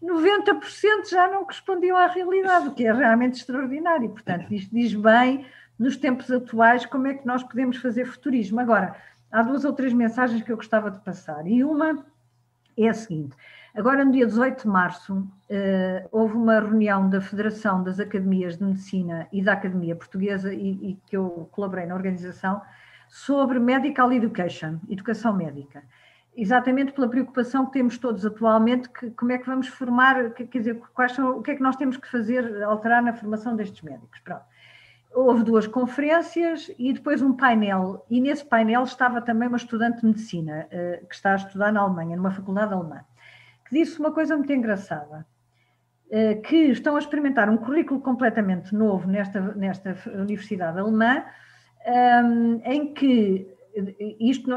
90% já não correspondiam à realidade, o que é realmente extraordinário. Portanto, isto diz bem, nos tempos atuais, como é que nós podemos fazer futurismo. Agora, há 2 ou 3 mensagens que eu gostava de passar, e uma é a seguinte: agora, no dia 18 de março, houve uma reunião da Federação das Academias de Medicina e da Academia Portuguesa, e que eu colaborei na organização, sobre Medical Education, educação médica. Exatamente pela preocupação que temos todos atualmente, como é que vamos formar, quer dizer, o que é que nós temos que fazer, alterar na formação destes médicos. Pronto. Houve 2 conferências e depois um painel, e nesse painel estava também uma estudante de medicina, que está a estudar na Alemanha, numa faculdade alemã, que disse uma coisa muito engraçada, que estão a experimentar um currículo completamente novo nesta universidade alemã, em que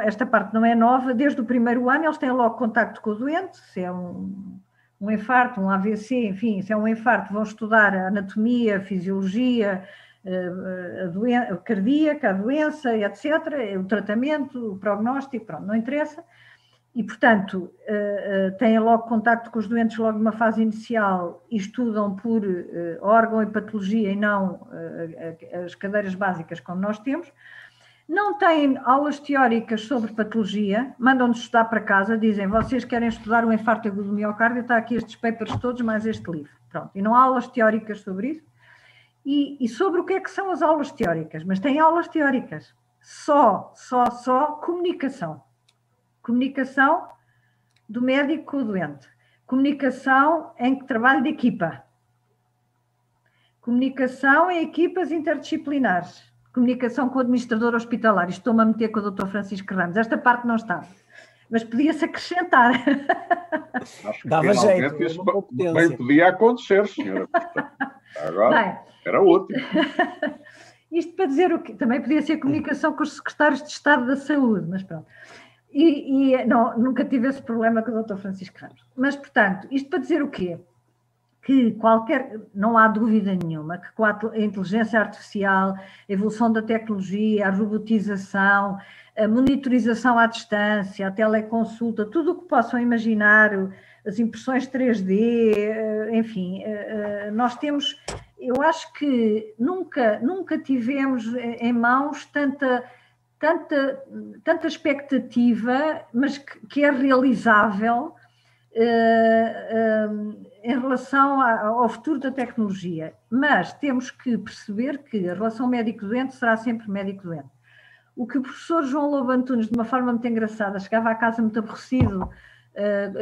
esta parte não é nova, desde o primeiro ano eles têm logo contacto com o doente, se é um infarto, um AVC, enfim, se é um infarto, vão estudar a anatomia, a fisiologia, a cardíaca, a doença, etc., o tratamento, o prognóstico, pronto, não interessa. E, portanto, têm logo contacto com os doentes logo numa fase inicial e estudam por órgão e patologia e não as cadeiras básicas como nós temos. Não têm aulas teóricas sobre patologia, mandam-nos estudar para casa, dizem, vocês querem estudar o infarto agudo do miocárdio, está aqui estes papers todos, mais este livro. Pronto, e não há aulas teóricas sobre isso. E sobre o que é que são as aulas teóricas? Mas têm aulas teóricas. Só comunicação. Comunicação do médico com o doente. Comunicação em trabalho de equipa. Comunicação em equipas interdisciplinares. Comunicação com o administrador hospitalar. Isto estou-me a meter com o Dr. Francisco Ramos. Esta parte não está. Mas podia-se acrescentar. Acho que dava jeito. Isso bem podia acontecer, senhora. Agora, bem, era útil. Isto para dizer o quê? Também podia ser comunicação com os secretários de Estado da Saúde, mas pronto. Não, nunca tive esse problema com o Dr. Francisco Ramos. Mas, portanto, isto para dizer o quê? Que não há dúvida nenhuma que com a inteligência artificial, a evolução da tecnologia, a robotização, a monitorização à distância, a teleconsulta, tudo o que possam imaginar, as impressões 3D, enfim, nós temos, eu acho que nunca tivemos em mãos tanta expectativa, mas que é realizável em relação ao futuro da tecnologia. Mas temos que perceber que a relação médico-doente será sempre médico-doente. O que o professor João Lobo Antunes, de uma forma muito engraçada, chegava à casa muito aborrecido,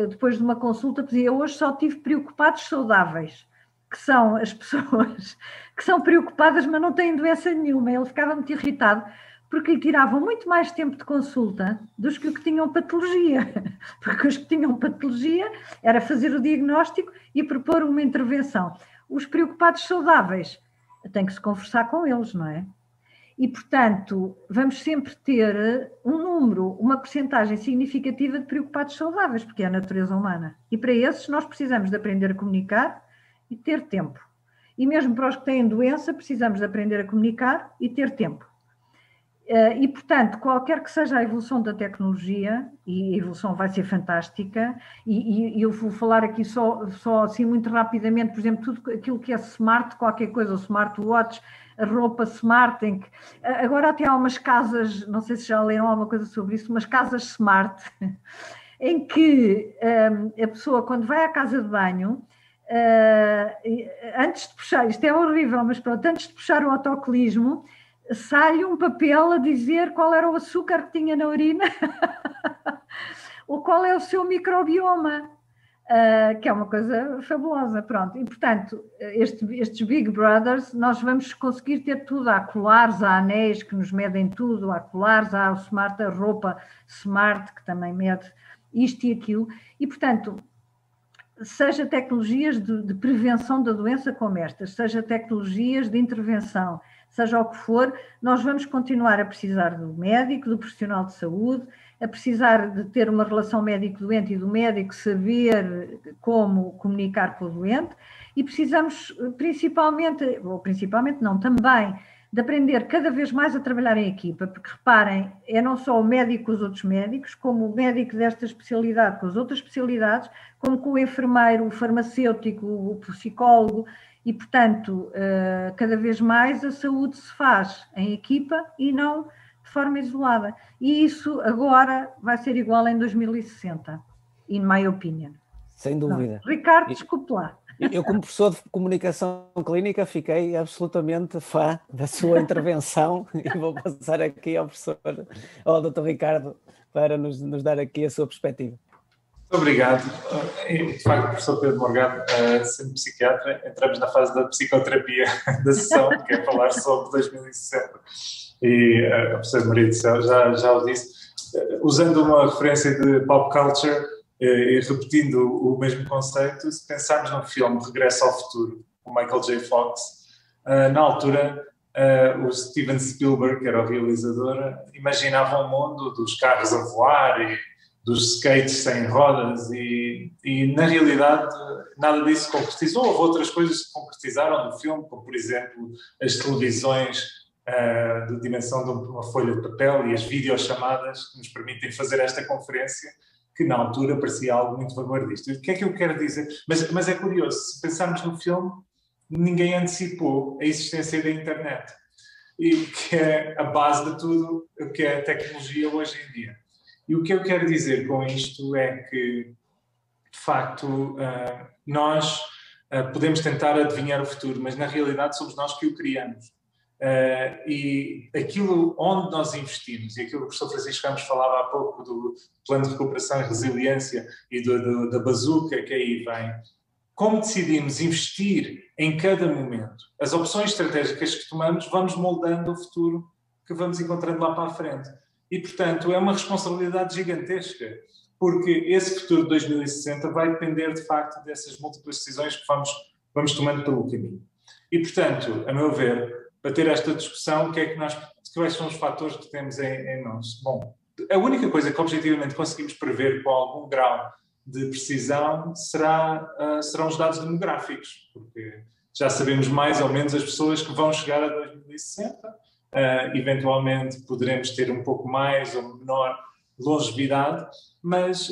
depois de uma consulta, dizia, hoje só tive preocupados saudáveis, que são as pessoas que são preocupadas, mas não têm doença nenhuma. Ele ficava muito irritado, porque lhe tiravam muito mais tempo de consulta dos que tinham patologia. Porque os que tinham patologia era fazer o diagnóstico e propor uma intervenção. Os preocupados saudáveis, tem que se conversar com eles, não é? E, portanto, vamos sempre ter um número, uma percentagem significativa de preocupados saudáveis, porque é a natureza humana. E para esses nós precisamos de aprender a comunicar e ter tempo. E mesmo para os que têm doença, precisamos de aprender a comunicar e ter tempo. E, portanto, qualquer que seja a evolução da tecnologia, e a evolução vai ser fantástica, e eu vou falar aqui só assim muito rapidamente, por exemplo, tudo aquilo que é smart, qualquer coisa, o smartwatch, a roupa smart, agora até há umas casas, não sei se já leram alguma coisa sobre isso, umas casas smart, em que a pessoa, quando vai à casa de banho, antes de puxar, isto é horrível, mas pronto, antes de puxar o autocolismo, sai-lhe um papel a dizer qual era o açúcar que tinha na urina ou qual é o seu microbioma, que é uma coisa fabulosa, pronto. E, portanto, estes Big Brothers, nós vamos conseguir ter tudo. Há colares, há anéis que nos medem tudo, há colares, há o smart, a roupa smart que também mede isto e aquilo. E, portanto, seja tecnologias de prevenção da doença como estas, seja tecnologias de intervenção, seja o que for, nós vamos continuar a precisar do médico, do profissional de saúde, a precisar de ter uma relação médico-doente e do médico saber como comunicar com o doente, e precisamos principalmente não, também, de aprender cada vez mais a trabalhar em equipa, porque reparem, é não só o médico com os outros médicos, como o médico desta especialidade com as outras especialidades, como com o enfermeiro, o farmacêutico, o psicólogo, e, portanto, cada vez mais a saúde se faz em equipa e não de forma isolada. E isso agora vai ser igual em 2060, in my opinion. Sem dúvida. Não. Ricardo, desculpe lá. Eu, como professor de comunicação clínica, fiquei absolutamente fã da sua intervenção e vou passar aqui ao professor, ao Dr. Ricardo, para nos dar aqui a sua perspectiva. Muito obrigado. De facto, o professor Pedro Morgado, sendo psiquiatra, entramos na fase da psicoterapia da sessão, que é falar sobre 2060. E a professora Maria do Céu já o disse, usando uma referência de pop culture e repetindo o mesmo conceito, se pensarmos num filme Regresso ao Futuro, com Michael J. Fox, na altura o Steven Spielberg, que era o realizador, imaginava um mundo dos carros a voar e dos skates sem rodas e na realidade nada disso se concretizou. Houve outras coisas que se concretizaram no filme, como por exemplo as televisões de dimensão de uma folha de papel e as videochamadas que nos permitem fazer esta conferência, que na altura parecia algo muito vanguardista. O que é que eu quero dizer? Mas é curioso, se pensarmos no filme, ninguém antecipou a existência da internet, e que é a base de tudo o que é a tecnologia hoje em dia. E o que eu quero dizer com isto é que, de facto, nós podemos tentar adivinhar o futuro, mas na realidade somos nós que o criamos. E aquilo onde nós investimos, e aquilo que o professor Francisco Ramos falava há pouco do plano de recuperação e resiliência e da bazuca que aí vem, como decidimos investir em cada momento, as opções estratégicas que tomamos, vamos moldando o futuro que vamos encontrando lá para a frente. E, portanto, é uma responsabilidade gigantesca, porque esse futuro de 2060 vai depender, de facto, dessas múltiplas decisões que vamos tomando pelo caminho. E, portanto, a meu ver, para ter esta discussão, quais são os fatores que temos em nós? Bom, a única coisa que objetivamente conseguimos prever com algum grau de precisão serão os dados demográficos, porque já sabemos mais ou menos as pessoas que vão chegar a 2060, eventualmente poderemos ter um pouco mais ou menor longevidade, mas,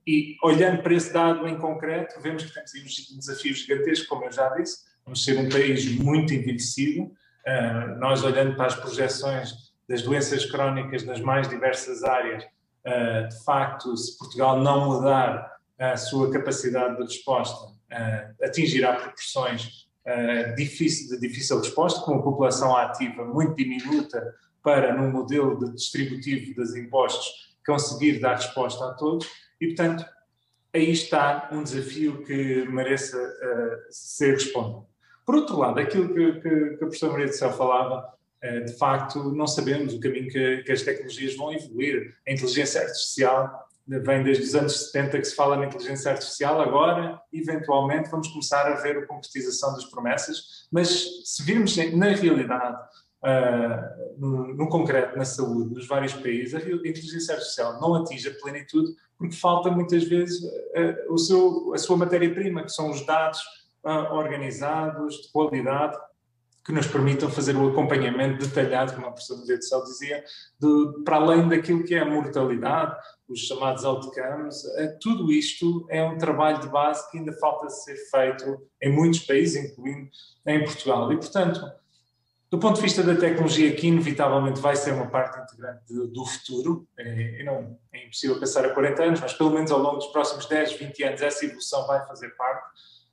e olhando para esse dado em concreto, vemos que temos um desafio gigantesco, como eu já disse, vamos ser um país muito envelhecido. Nós, olhando para as projeções das doenças crónicas nas mais diversas áreas, de facto, se Portugal não mudar a sua capacidade de resposta, atingirá proporções de difícil resposta, com uma população ativa muito diminuta para, num modelo de distributivo dos impostos, conseguir dar resposta a todos. E, portanto, aí está um desafio que mereça ser respondido. Por outro lado, aquilo que a professora Maria do Céu falava, de facto, não sabemos o caminho que as tecnologias vão evoluir. A inteligência artificial vem desde os anos 70 que se fala na inteligência artificial, agora, eventualmente, vamos começar a ver a concretização das promessas, mas se virmos na realidade, no concreto, na saúde, nos vários países, a inteligência artificial não atinge a plenitude porque falta muitas vezes a sua matéria-prima, que são os dados organizados, de qualidade, que nos permitam fazer o acompanhamento detalhado, como a professora Maria do Céu dizia, para além daquilo que é a mortalidade, os chamados outcomes. Tudo isto é um trabalho de base que ainda falta ser feito em muitos países, incluindo em Portugal. E, portanto, do ponto de vista da tecnologia, que inevitavelmente vai ser uma parte integrante do futuro, é impossível pensar a 40 anos, mas pelo menos ao longo dos próximos 10, 20 anos essa evolução vai fazer parte.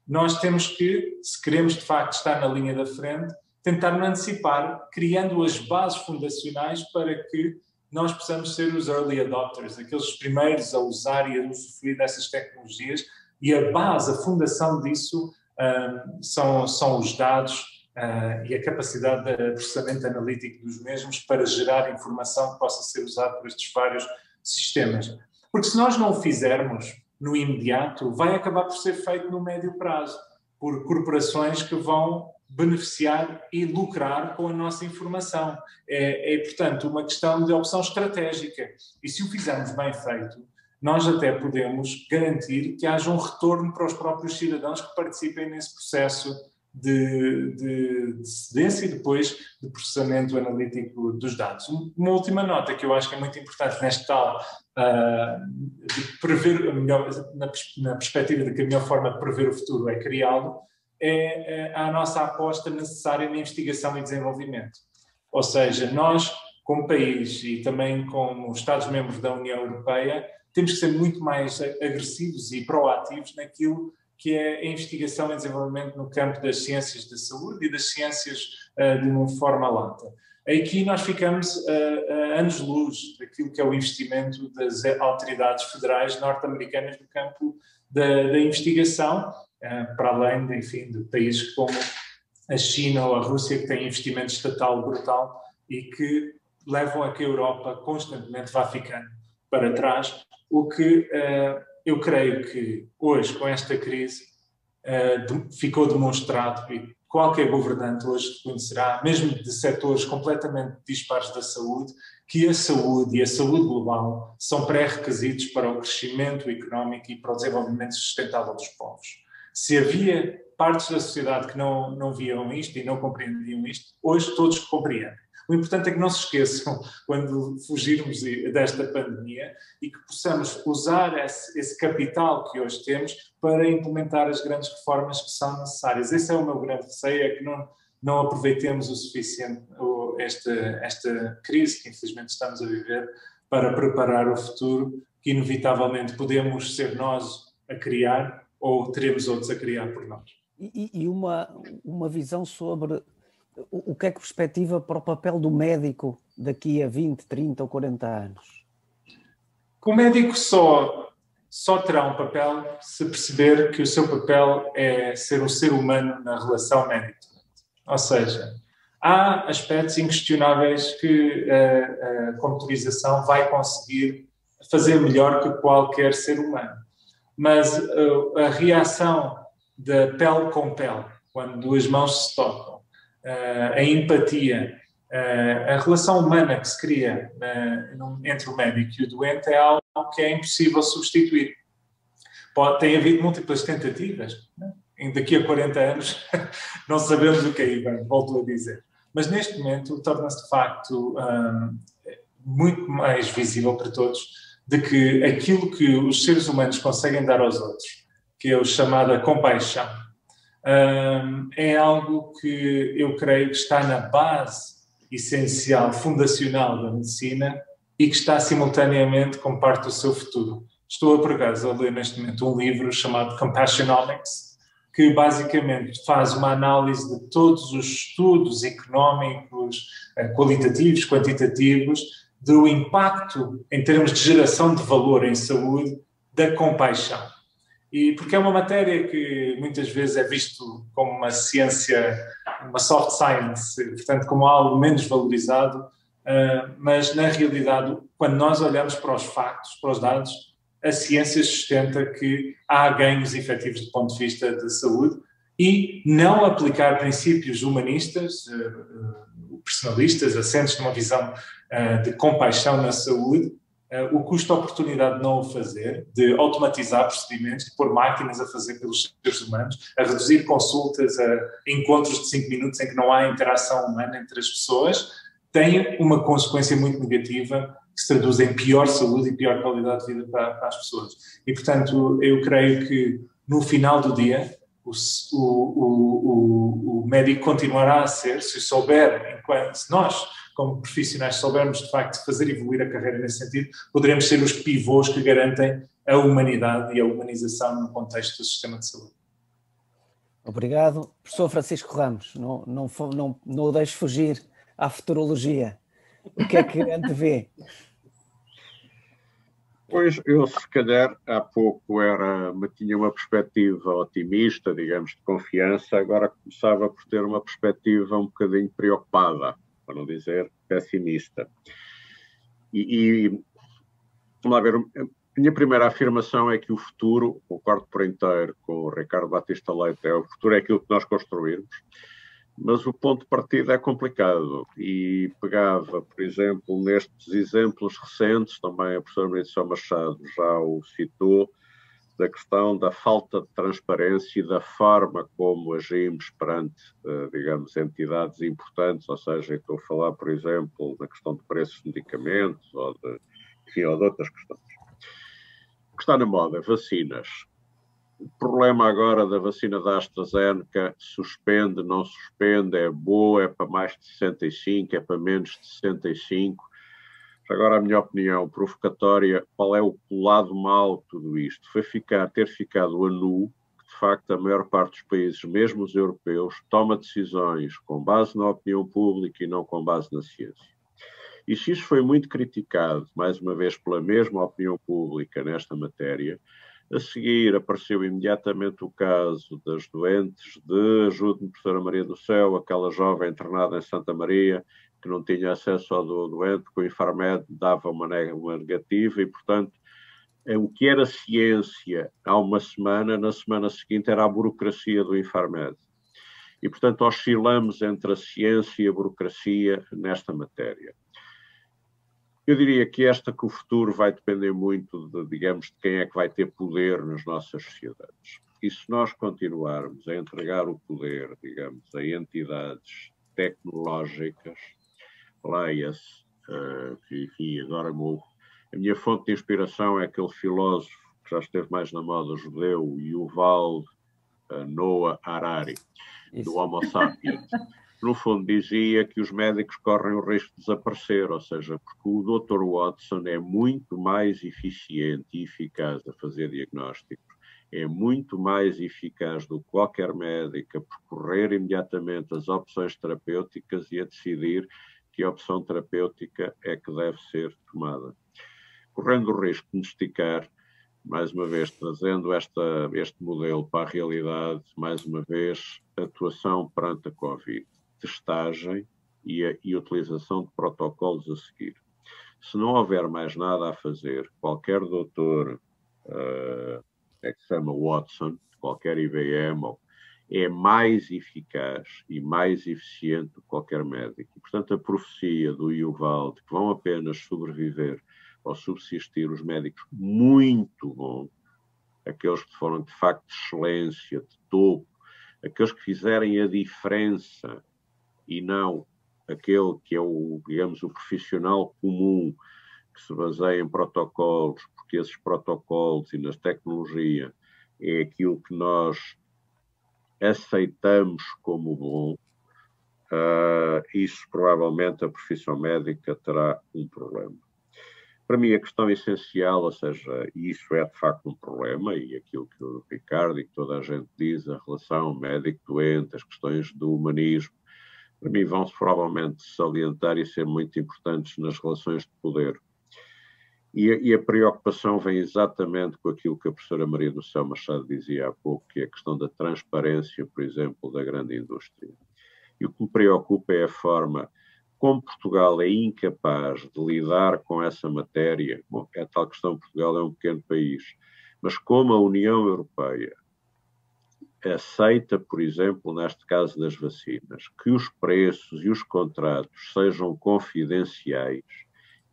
Nós temos que, se queremos de facto estar na linha da frente, tentar antecipar, criando as bases fundacionais para que nós possamos ser os early adopters, aqueles primeiros a usar e a usufruir dessas tecnologias, e a base, a fundação disso são os dados e a capacidade de processamento analítico dos mesmos para gerar informação que possa ser usada por estes vários sistemas. Porque se nós não o fizermos no imediato, vai acabar por ser feito no médio prazo, por corporações que vão beneficiar e lucrar com a nossa informação. Portanto, uma questão de opção estratégica. E se o fizermos bem feito, nós até podemos garantir que haja um retorno para os próprios cidadãos que participem nesse processo de cedência e depois de processamento analítico dos dados. Uma última nota que eu acho que é muito importante neste tal de prever, na perspectiva de que a melhor forma de prever o futuro é criá-lo, é a nossa aposta necessária na investigação e desenvolvimento. Ou seja, nós, como país e também como Estados-membros da União Europeia, temos que ser muito mais agressivos e proativos naquilo que é a investigação e desenvolvimento no campo das ciências da saúde e das ciências de uma forma lata. Aqui nós ficamos a anos-luz daquilo que é o investimento das autoridades federais norte-americanas no campo da investigação, para além, de países como a China ou a Rússia, que têm investimento estatal brutal e que levam a que a Europa constantemente vá ficando para trás, o que eu creio que hoje, com esta crise, ficou demonstrado, e qualquer governante hoje reconhecerá, mesmo de setores completamente dispares da saúde, que a saúde e a saúde global são pré-requisitos para o crescimento económico e para o desenvolvimento sustentável dos povos. Se havia partes da sociedade que não viam isto e não compreendiam isto, hoje todos compreendem. O importante é que não se esqueçam, quando fugirmos desta pandemia, e que possamos usar esse capital que hoje temos para implementar as grandes reformas que são necessárias. Esse é o meu grande receio, é que não aproveitemos o suficiente esta crise que infelizmente estamos a viver para preparar o futuro, que inevitavelmente podemos ser nós a criar ou teremos outros a criar por nós. E uma visão sobre o que é que perspectiva para o papel do médico daqui a 20, 30 ou 40 anos? O médico só terá um papel se perceber que o seu papel é ser um ser humano na relação médico-doente. Ou seja, há aspectos inquestionáveis que a computarização vai conseguir fazer melhor que qualquer ser humano. Mas a reação da pele com pele, quando duas mãos se tocam, a empatia, a relação humana que se cria entre o médico e o doente é algo que é impossível substituir. Tem havido múltiplas tentativas, né? Daqui a 40 anos não sabemos o que aí vem, volto a dizer. Mas neste momento torna-se de facto muito mais visível para todos de que aquilo que os seres humanos conseguem dar aos outros, que é o chamada compaixão, é algo que eu creio que está na base essencial, fundacional da medicina e que está simultaneamente como parte do seu futuro. Estou, por acaso, a ler neste momento um livro chamado Compassionomics, que basicamente faz uma análise de todos os estudos económicos, qualitativos, quantitativos, do impacto em termos de geração de valor em saúde da compaixão. E porque é uma matéria que muitas vezes é visto como uma ciência, uma soft science, portanto como algo menos valorizado, mas na realidade, quando nós olhamos para os factos, para os dados, a ciência sustenta que há ganhos efetivos do ponto de vista de saúde e não aplicar princípios humanistas, personalistas, assentes numa visão de compaixão na saúde, o custo-oportunidade de não o fazer, de automatizar procedimentos, de pôr máquinas a fazer pelos seres humanos, a reduzir consultas a encontros de 5 minutos em que não há interação humana entre as pessoas, tem uma consequência muito negativa que se traduz em pior saúde e pior qualidade de vida para as pessoas. E, portanto, eu creio que no final do dia o médico continuará a ser, se nós, como profissionais, soubermos de facto fazer evoluir a carreira nesse sentido, poderemos ser os pivôs que garantem a humanidade e a humanização no contexto do sistema de saúde. Obrigado. Professor Francisco Ramos, não o deixe fugir à futurologia. O que é que antevê? Pois, eu se calhar há pouco tinha uma perspectiva otimista, digamos, de confiança, agora começava por ter uma perspectiva um bocadinho preocupada, para não dizer pessimista. Vamos lá ver, a minha primeira afirmação é que o futuro, concordo por inteiro com o Ricardo Batista Leite, o futuro é aquilo que nós construirmos, mas o ponto de partida é complicado e pegava, por exemplo, nestes exemplos recentes, também a professora Maria Machado já o citou, da questão da falta de transparência e da forma como agimos perante, digamos, entidades importantes, ou seja, estou a falar, por exemplo, da questão de preços de medicamentos ou de outras questões. O que está na moda, vacinas. O problema agora da vacina da AstraZeneca, suspende, não suspende, é boa, é para mais de 65, é para menos de 65. Agora, a minha opinião provocatória, qual é o lado mau de tudo isto? Foi ter ficado a nu, que de facto a maior parte dos países, mesmo os europeus, toma decisões com base na opinião pública e não com base na ciência. E se isso foi muito criticado, mais uma vez, pela mesma opinião pública nesta matéria, a seguir apareceu imediatamente o caso das doentes de, ajude-me, professora Maria do Céu, aquela jovem internada em Santa Maria, que não tinha acesso ao doente, porque o Infarmed dava uma negativa e, portanto, o que era ciência há uma semana, na semana seguinte era a burocracia do Infarmed. E, portanto, oscilamos entre a ciência e a burocracia nesta matéria. Eu diria que o futuro vai depender muito, digamos, de quem é que vai ter poder nas nossas sociedades. E se nós continuarmos a entregar o poder, digamos, a entidades tecnológicas, leia-se, enfim, agora a minha fonte de inspiração é aquele filósofo que já esteve mais na moda, judeu, Yuval Noah Harari, do Homo sapiens. No fundo dizia que os médicos correm o risco de desaparecer, ou seja, porque o Dr. Watson é muito mais eficiente e eficaz a fazer diagnósticos, é muito mais eficaz do que qualquer médico a percorrer imediatamente as opções terapêuticas e a decidir que a opção terapêutica é que deve ser tomada. Correndo o risco de nos esticar, mais uma vez, trazendo este modelo para a realidade, mais uma vez, atuação perante a Covid, testagem e utilização de protocolos a seguir. Se não houver mais nada a fazer, qualquer doutor, que se chama Watson, qualquer IBM, é mais eficaz e mais eficiente do que qualquer médico. E, portanto, a profecia do Yuval de que vão apenas sobreviver ou subsistir os médicos muito bons, aqueles que foram de facto de excelência, de topo, aqueles que fizerem a diferença e não aquele que é digamos, o profissional comum que se baseia em protocolos, porque esses protocolos e na tecnologia é aquilo que nós aceitamos como bom, isso provavelmente a profissão médica terá um problema. Para mim, a questão essencial, ou seja, isso é de facto um problema, e aquilo que o Ricardo e que toda a gente diz, a relação médico-doente, as questões do humanismo, para mim vão-se provavelmente salientar e ser muito importantes nas relações de poder. E a preocupação vem exatamente com aquilo que a professora Maria do Céu Machado dizia há pouco, que é a questão da transparência, por exemplo, da grande indústria. E o que me preocupa é a forma como Portugal é incapaz de lidar com essa matéria. Bom, é tal questão, Portugal é um pequeno país, mas como a União Europeia aceita, por exemplo, neste caso das vacinas, que os preços e os contratos sejam confidenciais,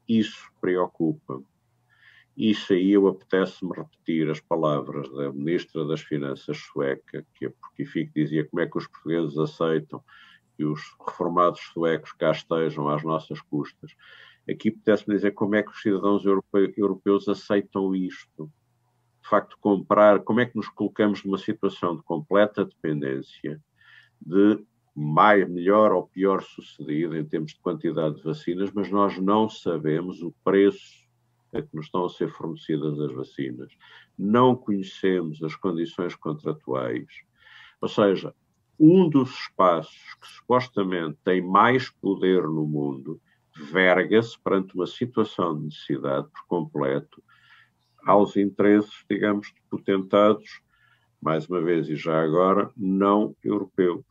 isso preocupa-me. Isso aí eu apetece-me repetir as palavras da Ministra das Finanças sueca, porque enfim, dizia como é que os portugueses aceitam que os reformados suecos cá estejam às nossas custas. Aqui apetece-me dizer como é que os cidadãos europeus aceitam isto. De facto, como é que nos colocamos numa situação de completa dependência, de melhor ou pior sucedido em termos de quantidade de vacinas, mas nós não sabemos o preço a que nos estão a ser fornecidas as vacinas. Não conhecemos as condições contratuais. Ou seja, um dos espaços que supostamente tem mais poder no mundo verga-se perante uma situação de necessidade por completo aos interesses, digamos, de potentados, mais uma vez e já agora, não europeus.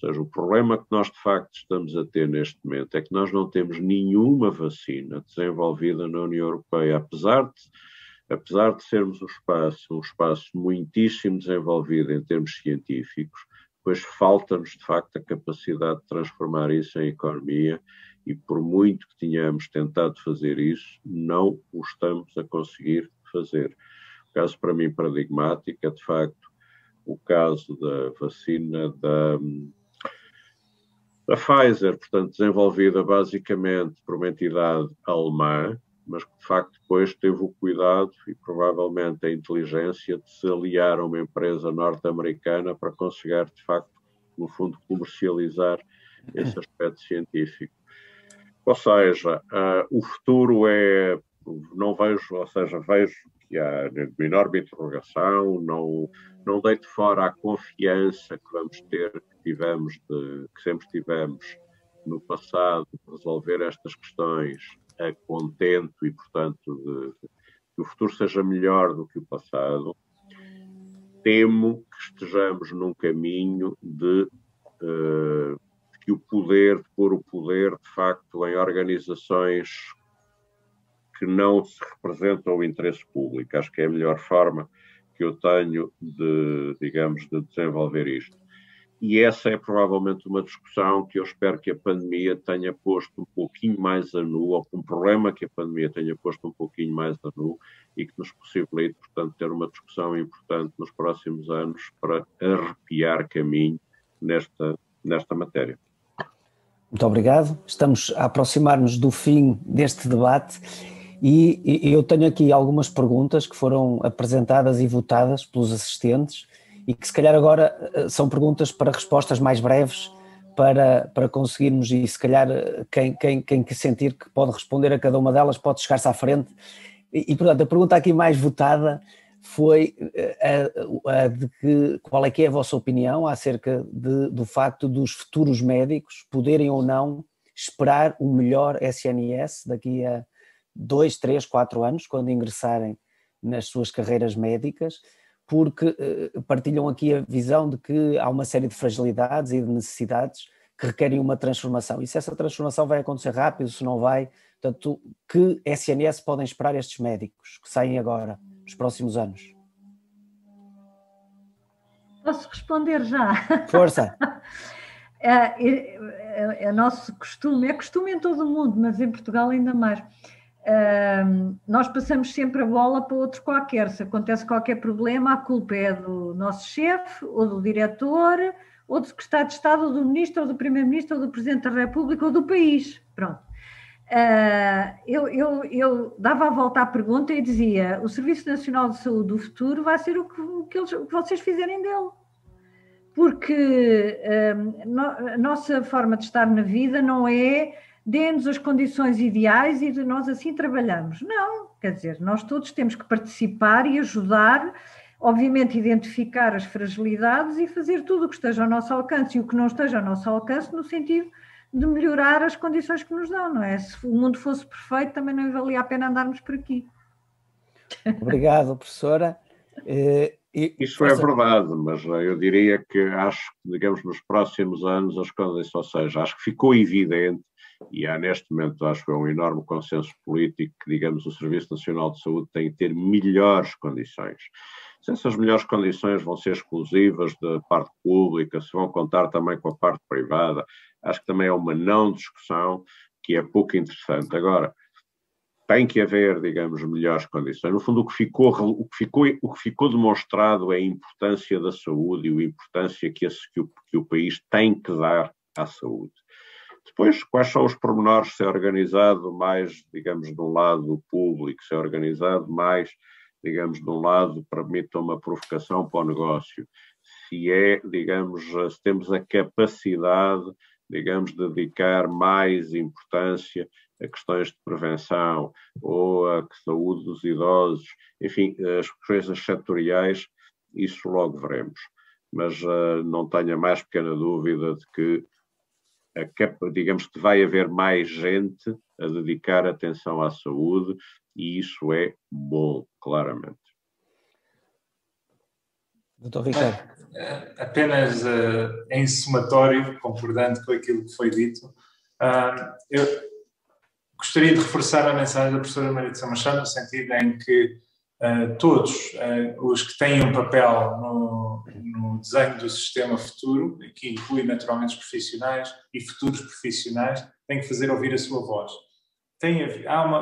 Ou seja, o problema que nós de facto estamos a ter neste momento é que nós não temos nenhuma vacina desenvolvida na União Europeia, apesar de sermos um espaço muitíssimo desenvolvido em termos científicos, pois falta-nos de facto a capacidade de transformar isso em economia e por muito que tenhamos tentado fazer isso, não o estamos a conseguir fazer. O caso para mim paradigmático é de facto o caso da vacina da Pfizer, portanto desenvolvida basicamente por uma entidade alemã, mas que de facto depois teve o cuidado e provavelmente a inteligência de se aliar a uma empresa norte-americana para conseguir de facto, no fundo, comercializar esse aspecto científico. Ou seja, o futuro não vejo, ou seja, vejo que há uma enorme interrogação, não deito fora a confiança que vamos ter, que sempre tivemos no passado, de resolver estas questões a contento e, portanto, que o futuro seja melhor do que o passado. Temo que estejamos num caminho de pôr o poder, de facto, em organizações que não se representam o interesse público. Acho que é a melhor forma que eu tenho de, digamos, de desenvolver isto. E essa é provavelmente uma discussão que eu espero que a pandemia tenha posto um pouquinho mais a nu, ou um problema que a pandemia tenha posto um pouquinho mais a nu, e que nos possibilite, portanto, ter uma discussão importante nos próximos anos para arrepiar caminho nesta matéria. Muito obrigado. Estamos a aproximar-nos do fim deste debate e eu tenho aqui algumas perguntas que foram apresentadas e votadas pelos assistentes e que se calhar agora são perguntas para respostas mais breves para conseguirmos, e se calhar quem sentir que pode responder a cada uma delas pode chegar-se à frente. E portanto, a pergunta aqui mais votada foi a de que, qual é que é a vossa opinião acerca do facto dos futuros médicos poderem ou não esperar um melhor SNS daqui a 2, 3, 4 anos, quando ingressarem nas suas carreiras médicas, porque partilham aqui a visão de que há uma série de fragilidades e de necessidades que requerem uma transformação. E se essa transformação vai acontecer rápido, se não vai, portanto, que SNS podem esperar estes médicos que saem agora, nos próximos anos? Posso responder já? Força! É nosso costume, é costume em todo o mundo, mas em Portugal ainda mais. Nós passamos sempre a bola para outro qualquer. Se acontece qualquer problema, a culpa é do nosso chefe, ou do diretor, ou do secretário de Estado, ou do ministro, ou do primeiro-ministro, ou do presidente da República, ou do país. Pronto. Eu dava a volta à pergunta e dizia: o Serviço Nacional de Saúde do futuro vai ser o que vocês fizerem dele. Porque a nossa forma de estar na vida não é dê-nos as condições ideais e de nós assim trabalhamos. Não, quer dizer, nós todos temos que participar e ajudar, obviamente identificar as fragilidades e fazer tudo o que esteja ao nosso alcance e o que não esteja ao nosso alcance no sentido de melhorar as condições que nos dão, não é? Se o mundo fosse perfeito também não valia a pena andarmos por aqui. Obrigado, professora. Isso é verdade, mas eu diria que acho que, digamos, nos próximos anos as condições, ou seja, acho que ficou evidente, e há neste momento, acho que é um enorme consenso político, que, digamos, o Serviço Nacional de Saúde tem que ter melhores condições. Se essas melhores condições vão ser exclusivas da parte pública, se vão contar também com a parte privada, acho que também é uma não discussão que é pouco interessante. Agora, tem que haver, digamos, melhores condições. No fundo, o que ficou demonstrado é a importância da saúde e a importância que o país tem que dar à saúde. Depois, quais são os pormenores? Se é organizado mais, digamos, de um lado público, se é organizado mais, digamos, de um lado permita uma provocação para o negócio, se é, digamos, se temos a capacidade, digamos, de dedicar mais importância a questões de prevenção ou a saúde dos idosos, enfim, as coisas setoriais, isso logo veremos. Mas não tenho a mais pequena dúvida de que, digamos, que vai haver mais gente a dedicar atenção à saúde e isso é bom, claramente. Doutor Ricardo. Apenas em somatório, concordando com aquilo que foi dito, eu gostaria de reforçar a mensagem da professora Maria de São Machado, no sentido em que todos os que têm um papel no desenho do sistema futuro, que inclui naturalmente os profissionais e futuros profissionais, têm que fazer ouvir a sua voz.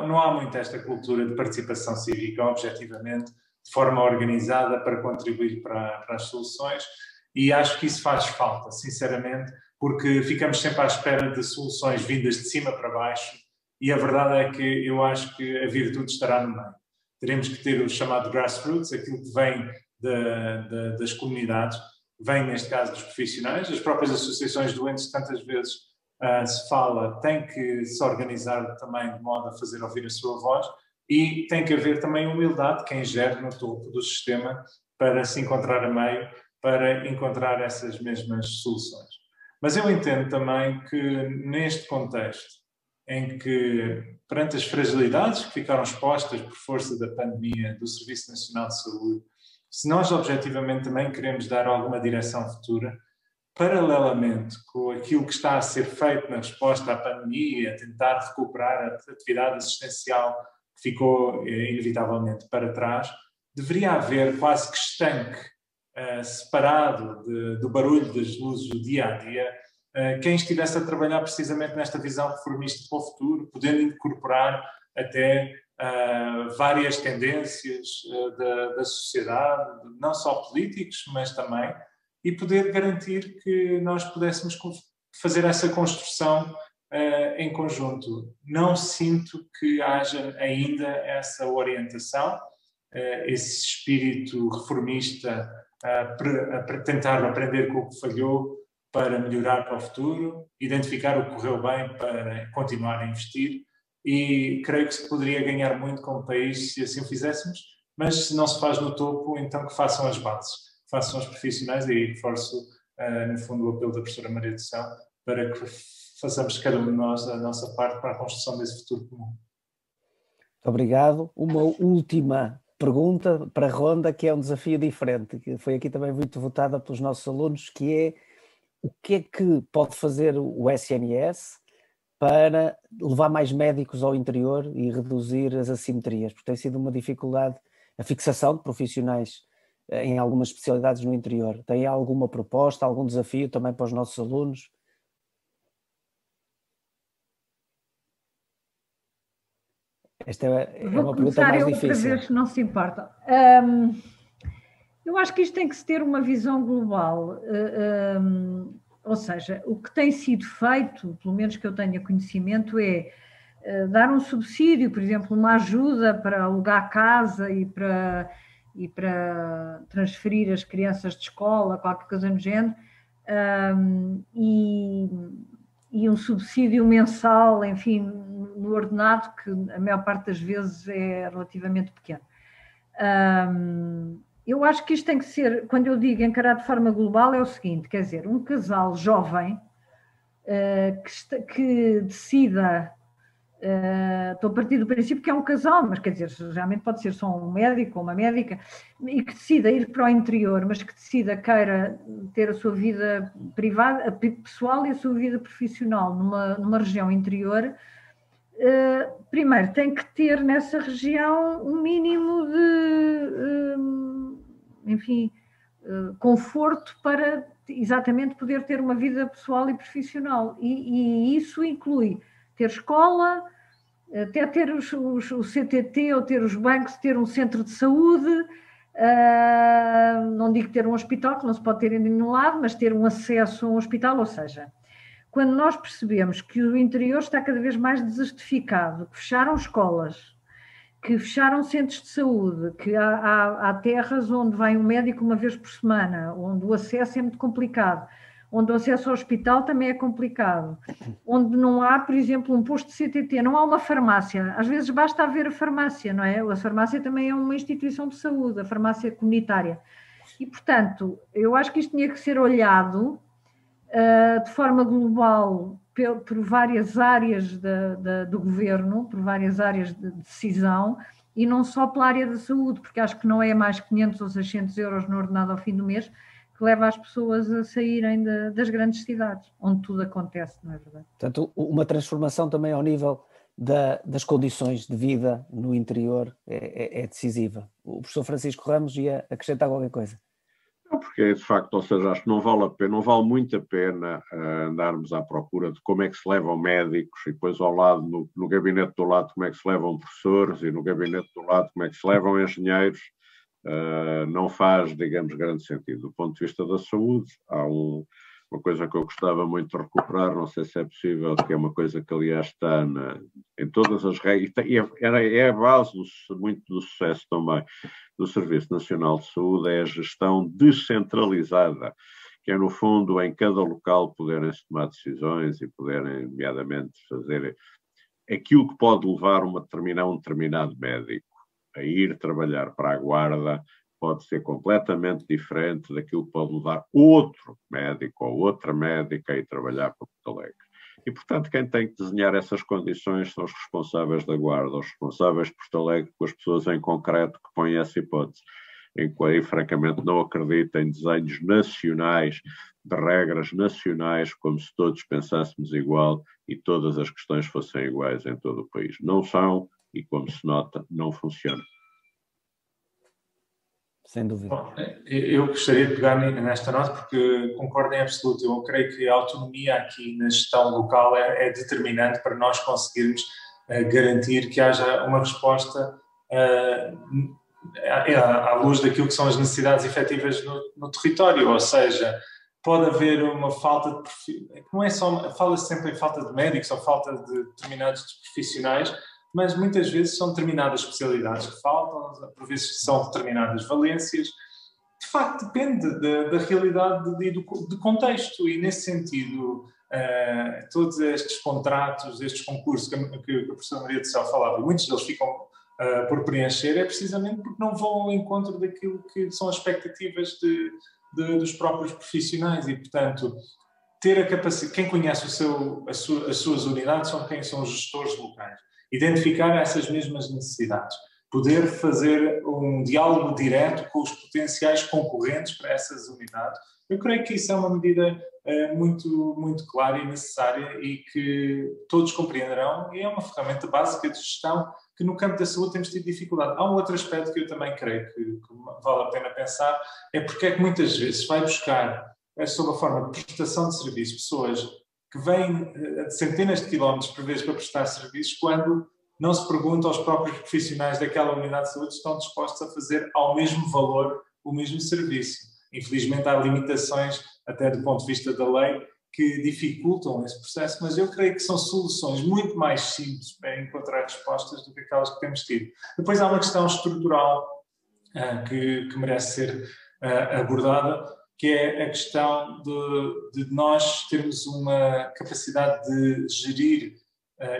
Não há muito esta cultura de participação cívica, objetivamente, de forma organizada para contribuir para as soluções, e acho que isso faz falta, sinceramente, porque ficamos sempre à espera de soluções vindas de cima para baixo, e a verdade é que eu acho que a virtude estará no meio. Teremos que ter o chamado grassroots, aquilo que vem das comunidades, vem neste caso dos profissionais, as próprias associações de doentes, tantas vezes se fala, têm que se organizar também de modo a fazer ouvir a sua voz, e tem que haver também humildade de quem gere no topo do sistema para se encontrar a meio, para encontrar essas mesmas soluções. Mas eu entendo também que neste contexto, em que perante as fragilidades que ficaram expostas por força da pandemia do Serviço Nacional de Saúde, se nós objetivamente também queremos dar alguma direção futura, paralelamente com aquilo que está a ser feito na resposta à pandemia, a tentar recuperar a atividade assistencial ficou inevitavelmente para trás, deveria haver quase que estanque separado do barulho das luzes do dia-a-dia, quem estivesse a trabalhar precisamente nesta visão reformista para o futuro, podendo incorporar até várias tendências da sociedade, não só políticos, mas também, e poder garantir que nós pudéssemos fazer essa construção em conjunto. Não sinto que haja ainda essa orientação, esse espírito reformista a tentar aprender com o que falhou para melhorar para o futuro, identificar o que correu bem para continuar a investir, e creio que se poderia ganhar muito como país se assim o fizéssemos, mas se não se faz no topo, então que façam as bases, que façam os profissionais, e reforço no fundo o apelo da professora Maria de São para que façamos cada um de nós a nossa parte para a construção desse futuro comum. Muito obrigado. Uma última pergunta para a ronda, que é um desafio diferente, que foi aqui também muito votada pelos nossos alunos, que é: o que é que pode fazer o SNS para levar mais médicos ao interior e reduzir as assimetrias? Porque tem sido uma dificuldade a fixação de profissionais em algumas especialidades no interior. Tem alguma proposta, algum desafio também para os nossos alunos? Esta é uma pergunta mais difícil. Outra vez, se não se importa. Eu acho que isto tem que se ter uma visão global, ou seja, o que tem sido feito, pelo menos que eu tenha conhecimento, é dar um subsídio, por exemplo, uma ajuda para alugar casa e para transferir as crianças de escola, qualquer coisa no género, e um subsídio mensal, enfim, no ordenado, que a maior parte das vezes é relativamente pequeno. Eu acho que isto tem que ser, quando eu digo encarar de forma global, é o seguinte, quer dizer, um casal jovem que decida, estou a partir do princípio que é um casal, mas quer dizer, realmente pode ser só um médico ou uma médica, e que decida ir para o interior, mas que decida queira ter a sua vida privada, pessoal e a sua vida profissional numa região interior, primeiro tem que ter nessa região um mínimo de, enfim, conforto para exatamente poder ter uma vida pessoal e profissional, e isso inclui ter escola, até ter o CTT ou ter os bancos, ter um centro de saúde, não digo ter um hospital, que não se pode ter em nenhum lado, mas ter um acesso a um hospital, ou seja, quando nós percebemos que o interior está cada vez mais desertificado, que fecharam escolas, que fecharam centros de saúde, que há terras onde vai um médico uma vez por semana, onde o acesso é muito complicado, onde o acesso ao hospital também é complicado, onde não há, por exemplo, um posto de CTT, não há uma farmácia, às vezes basta haver a farmácia, não é? A farmácia também é uma instituição de saúde, a farmácia comunitária. E, portanto, eu acho que isto tinha que ser olhado de forma global por várias áreas do governo, por várias áreas de decisão, e não só pela área da saúde, porque acho que não é mais 500 ou 600 euros no ordenado ao fim do mês que leva as pessoas a saírem das grandes cidades, onde tudo acontece, não é verdade? Portanto, uma transformação também ao nível das condições de vida no interior é decisiva. O professor Francisco Ramos ia acrescentar qualquer coisa. Não, porque de facto, ou seja, acho que não vale muito a pena andarmos à procura de como é que se levam médicos e depois ao lado, no gabinete do lado, como é que se levam professores e no gabinete do lado, como é que se levam engenheiros. Não faz, digamos, grande sentido. Do ponto de vista da saúde, há uma coisa que eu gostava muito de recuperar, não sei se é possível, que é uma coisa que aliás está em todas as regras, e é a base muito do sucesso também do Serviço Nacional de Saúde, é a gestão descentralizada, que é no fundo em cada local poderem-se tomar decisões e poderem, nomeadamente, fazer aquilo que pode levar um determinado médico a ir trabalhar para a Guarda, pode ser completamente diferente daquilo que pode levar outro médico ou outra médica a ir trabalhar para Porto Alegre. E, portanto, quem tem que desenhar essas condições são os responsáveis da Guarda, os responsáveis de Porto Alegre, com as pessoas em concreto que põem essa hipótese. Em que, francamente, não acredito em desenhos nacionais, de regras nacionais, como se todos pensássemos igual e todas as questões fossem iguais em todo o país. Não são, e, como se nota, não funciona. Sem dúvida. Bom, eu gostaria de pegar nesta nota porque concordo em absoluto. Eu creio que a autonomia aqui na gestão local é determinante para nós conseguirmos garantir que haja uma resposta à luz daquilo que são as necessidades efetivas no território, ou seja, pode haver uma falta de perfil, não é só, fala-se sempre em falta de médicos ou falta de determinados profissionais, mas muitas vezes são determinadas especialidades que faltam, por vezes são determinadas valências. De facto, depende da realidade e do contexto, e nesse sentido, todos estes contratos, estes concursos que a professora Maria do Céu falava, muitos deles ficam por preencher, é precisamente porque não vão ao encontro daquilo que são as expectativas dos próprios profissionais, e, portanto, ter a capacidade, quem conhece as suas unidades são os gestores locais. Identificar essas mesmas necessidades, poder fazer um diálogo direto com os potenciais concorrentes para essas unidades. Eu creio que isso é uma medida muito, muito clara e necessária e que todos compreenderão, e é uma ferramenta básica de gestão que no campo da saúde temos tido dificuldade. Há um outro aspecto que eu também creio que vale a pena pensar, é porque é que muitas vezes vai buscar, sob a forma de prestação de serviços, pessoas que vêm de centenas de quilómetros por vez para prestar serviços, quando não se pergunta aos próprios profissionais daquela unidade de saúde se estão dispostos a fazer ao mesmo valor o mesmo serviço. Infelizmente há limitações, até do ponto de vista da lei, que dificultam esse processo, mas eu creio que são soluções muito mais simples para encontrar respostas do que aquelas que temos tido. Depois há uma questão estrutural que merece ser abordada, que é a questão de nós termos uma capacidade de gerir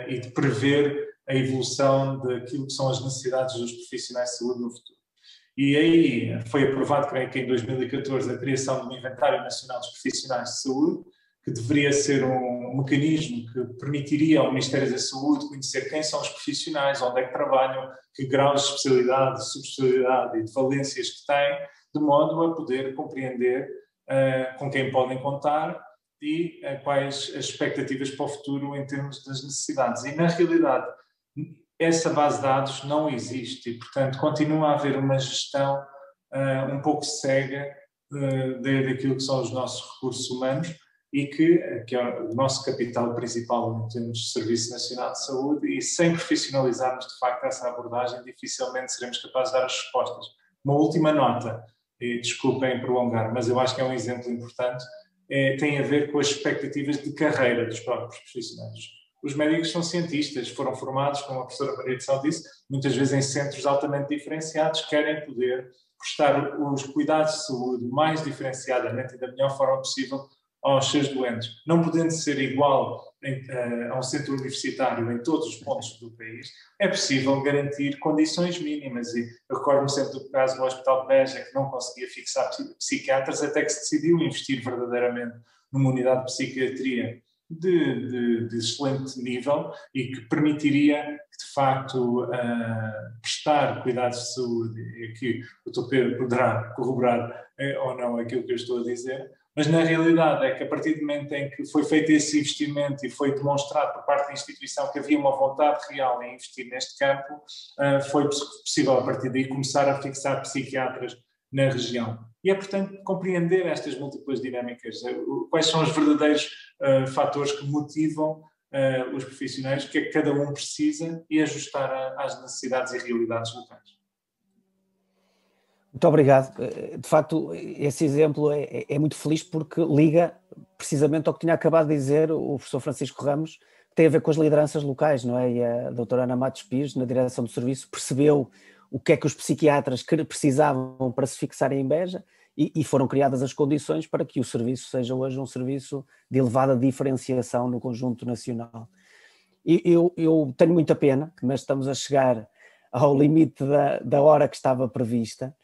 e de prever a evolução daquilo que são as necessidades dos profissionais de saúde no futuro. E aí foi aprovado, creio que em 2014, a criação de um Inventário Nacional dos Profissionais de Saúde, que deveria ser um mecanismo que permitiria ao Ministério da Saúde conhecer quem são os profissionais, onde é que trabalham, que graus de especialidade, de subespecialidade e de valências que têm, de modo a poder compreender com quem podem contar e quais as expectativas para o futuro em termos das necessidades. E, na realidade, essa base de dados não existe e, portanto, continua a haver uma gestão um pouco cega daquilo que são os nossos recursos humanos e que é o nosso capital principal em termos de Serviço Nacional de Saúde, e sem profissionalizarmos, de facto, essa abordagem, dificilmente seremos capazes de dar as respostas. Uma última nota, e desculpem prolongar, mas eu acho que é um exemplo importante, tem a ver com as expectativas de carreira dos próprios profissionais. Os médicos são cientistas, foram formados, como a professora Maria do Céu disse, muitas vezes em centros altamente diferenciados, querem poder prestar os cuidados de saúde mais diferenciadamente e da melhor forma possível aos seus doentes. Não podendo ser igual a um centro universitário em todos os pontos do país, é possível garantir condições mínimas. E eu recordo-me sempre do caso do Hospital de Beja, que não conseguia fixar psiquiatras, até que se decidiu investir verdadeiramente numa unidade de psiquiatria de excelente nível e que permitiria, de facto, prestar cuidados de saúde. E aqui o Dr. Pedro poderá corroborar ou não aquilo que eu estou a dizer, mas na realidade é que a partir do momento em que foi feito esse investimento e foi demonstrado por parte da instituição que havia uma vontade real em investir neste campo, foi possível a partir daí começar a fixar psiquiatras na região. E é, portanto, compreender estas múltiplas dinâmicas, quais são os verdadeiros fatores que motivam os profissionais, o que é que cada um precisa, e ajustar às necessidades e realidades locais. Muito obrigado. De facto, esse exemplo é muito feliz porque liga precisamente ao que tinha acabado de dizer o professor Francisco Ramos, que tem a ver com as lideranças locais, não é? E a doutora Ana Matos Pires, na direção do serviço, percebeu o que é que os psiquiatras precisavam para se fixarem em Beja e foram criadas as condições para que o serviço seja hoje um serviço de elevada diferenciação no conjunto nacional. Eu tenho muita pena, mas estamos a chegar ao limite da hora que estava prevista.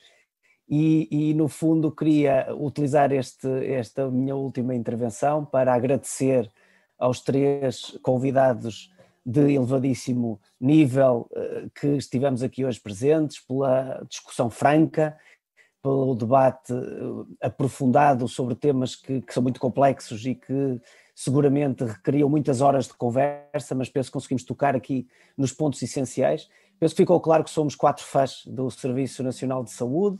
E no fundo queria utilizar esta minha última intervenção para agradecer aos 3 convidados de elevadíssimo nível que estivemos aqui hoje presentes, pela discussão franca, pelo debate aprofundado sobre temas que são muito complexos e que seguramente requeriam muitas horas de conversa, mas penso que conseguimos tocar aqui nos pontos essenciais. Penso que ficou claro que somos 4 fãs do Serviço Nacional de Saúde,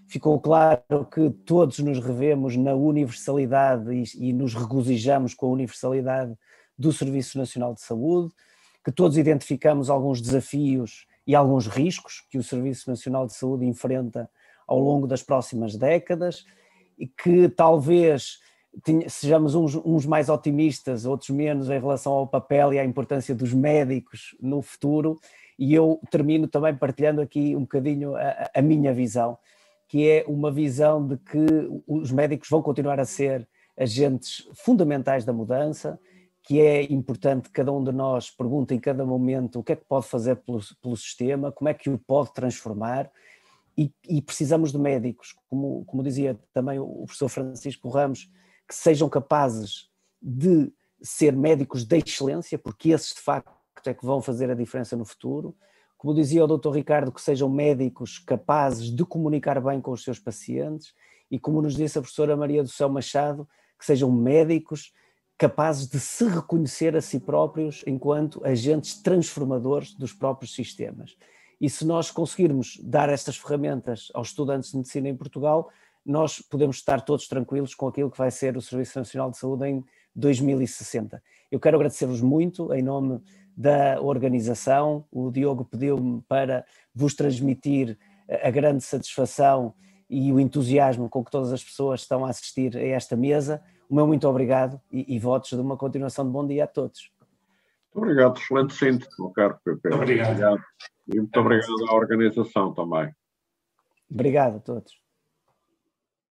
ficou claro que todos nos revemos na universalidade e nos regozijamos com a universalidade do Serviço Nacional de Saúde, que todos identificamos alguns desafios e alguns riscos que o Serviço Nacional de Saúde enfrenta ao longo das próximas décadas e que talvez sejamos uns mais otimistas, outros menos em relação ao papel e à importância dos médicos no futuro, e eu termino também partilhando aqui um bocadinho a minha visão, que é uma visão de que os médicos vão continuar a ser agentes fundamentais da mudança, que é importante que cada um de nós pergunte em cada momento o que é que pode fazer pelo sistema, como é que o pode transformar, e precisamos de médicos, como dizia também o professor Francisco Ramos, que sejam capazes de ser médicos de excelência, porque esses de facto é que vão fazer a diferença no futuro. Como dizia o Dr. Ricardo, que sejam médicos capazes de comunicar bem com os seus pacientes, e como nos disse a professora Maria do Céu Machado, que sejam médicos capazes de se reconhecer a si próprios enquanto agentes transformadores dos próprios sistemas. E se nós conseguirmos dar estas ferramentas aos estudantes de medicina em Portugal, nós podemos estar todos tranquilos com aquilo que vai ser o Serviço Nacional de Saúde em 2060. Eu quero agradecer-vos muito em nome da organização. O Diogo pediu-me para vos transmitir a grande satisfação e o entusiasmo com que todas as pessoas estão a assistir a esta mesa. O meu muito obrigado e votos de uma continuação de bom dia a todos. Muito obrigado, excelente síntese, meu caro Pepe. Obrigado. E muito obrigado à organização também. Obrigado a todos.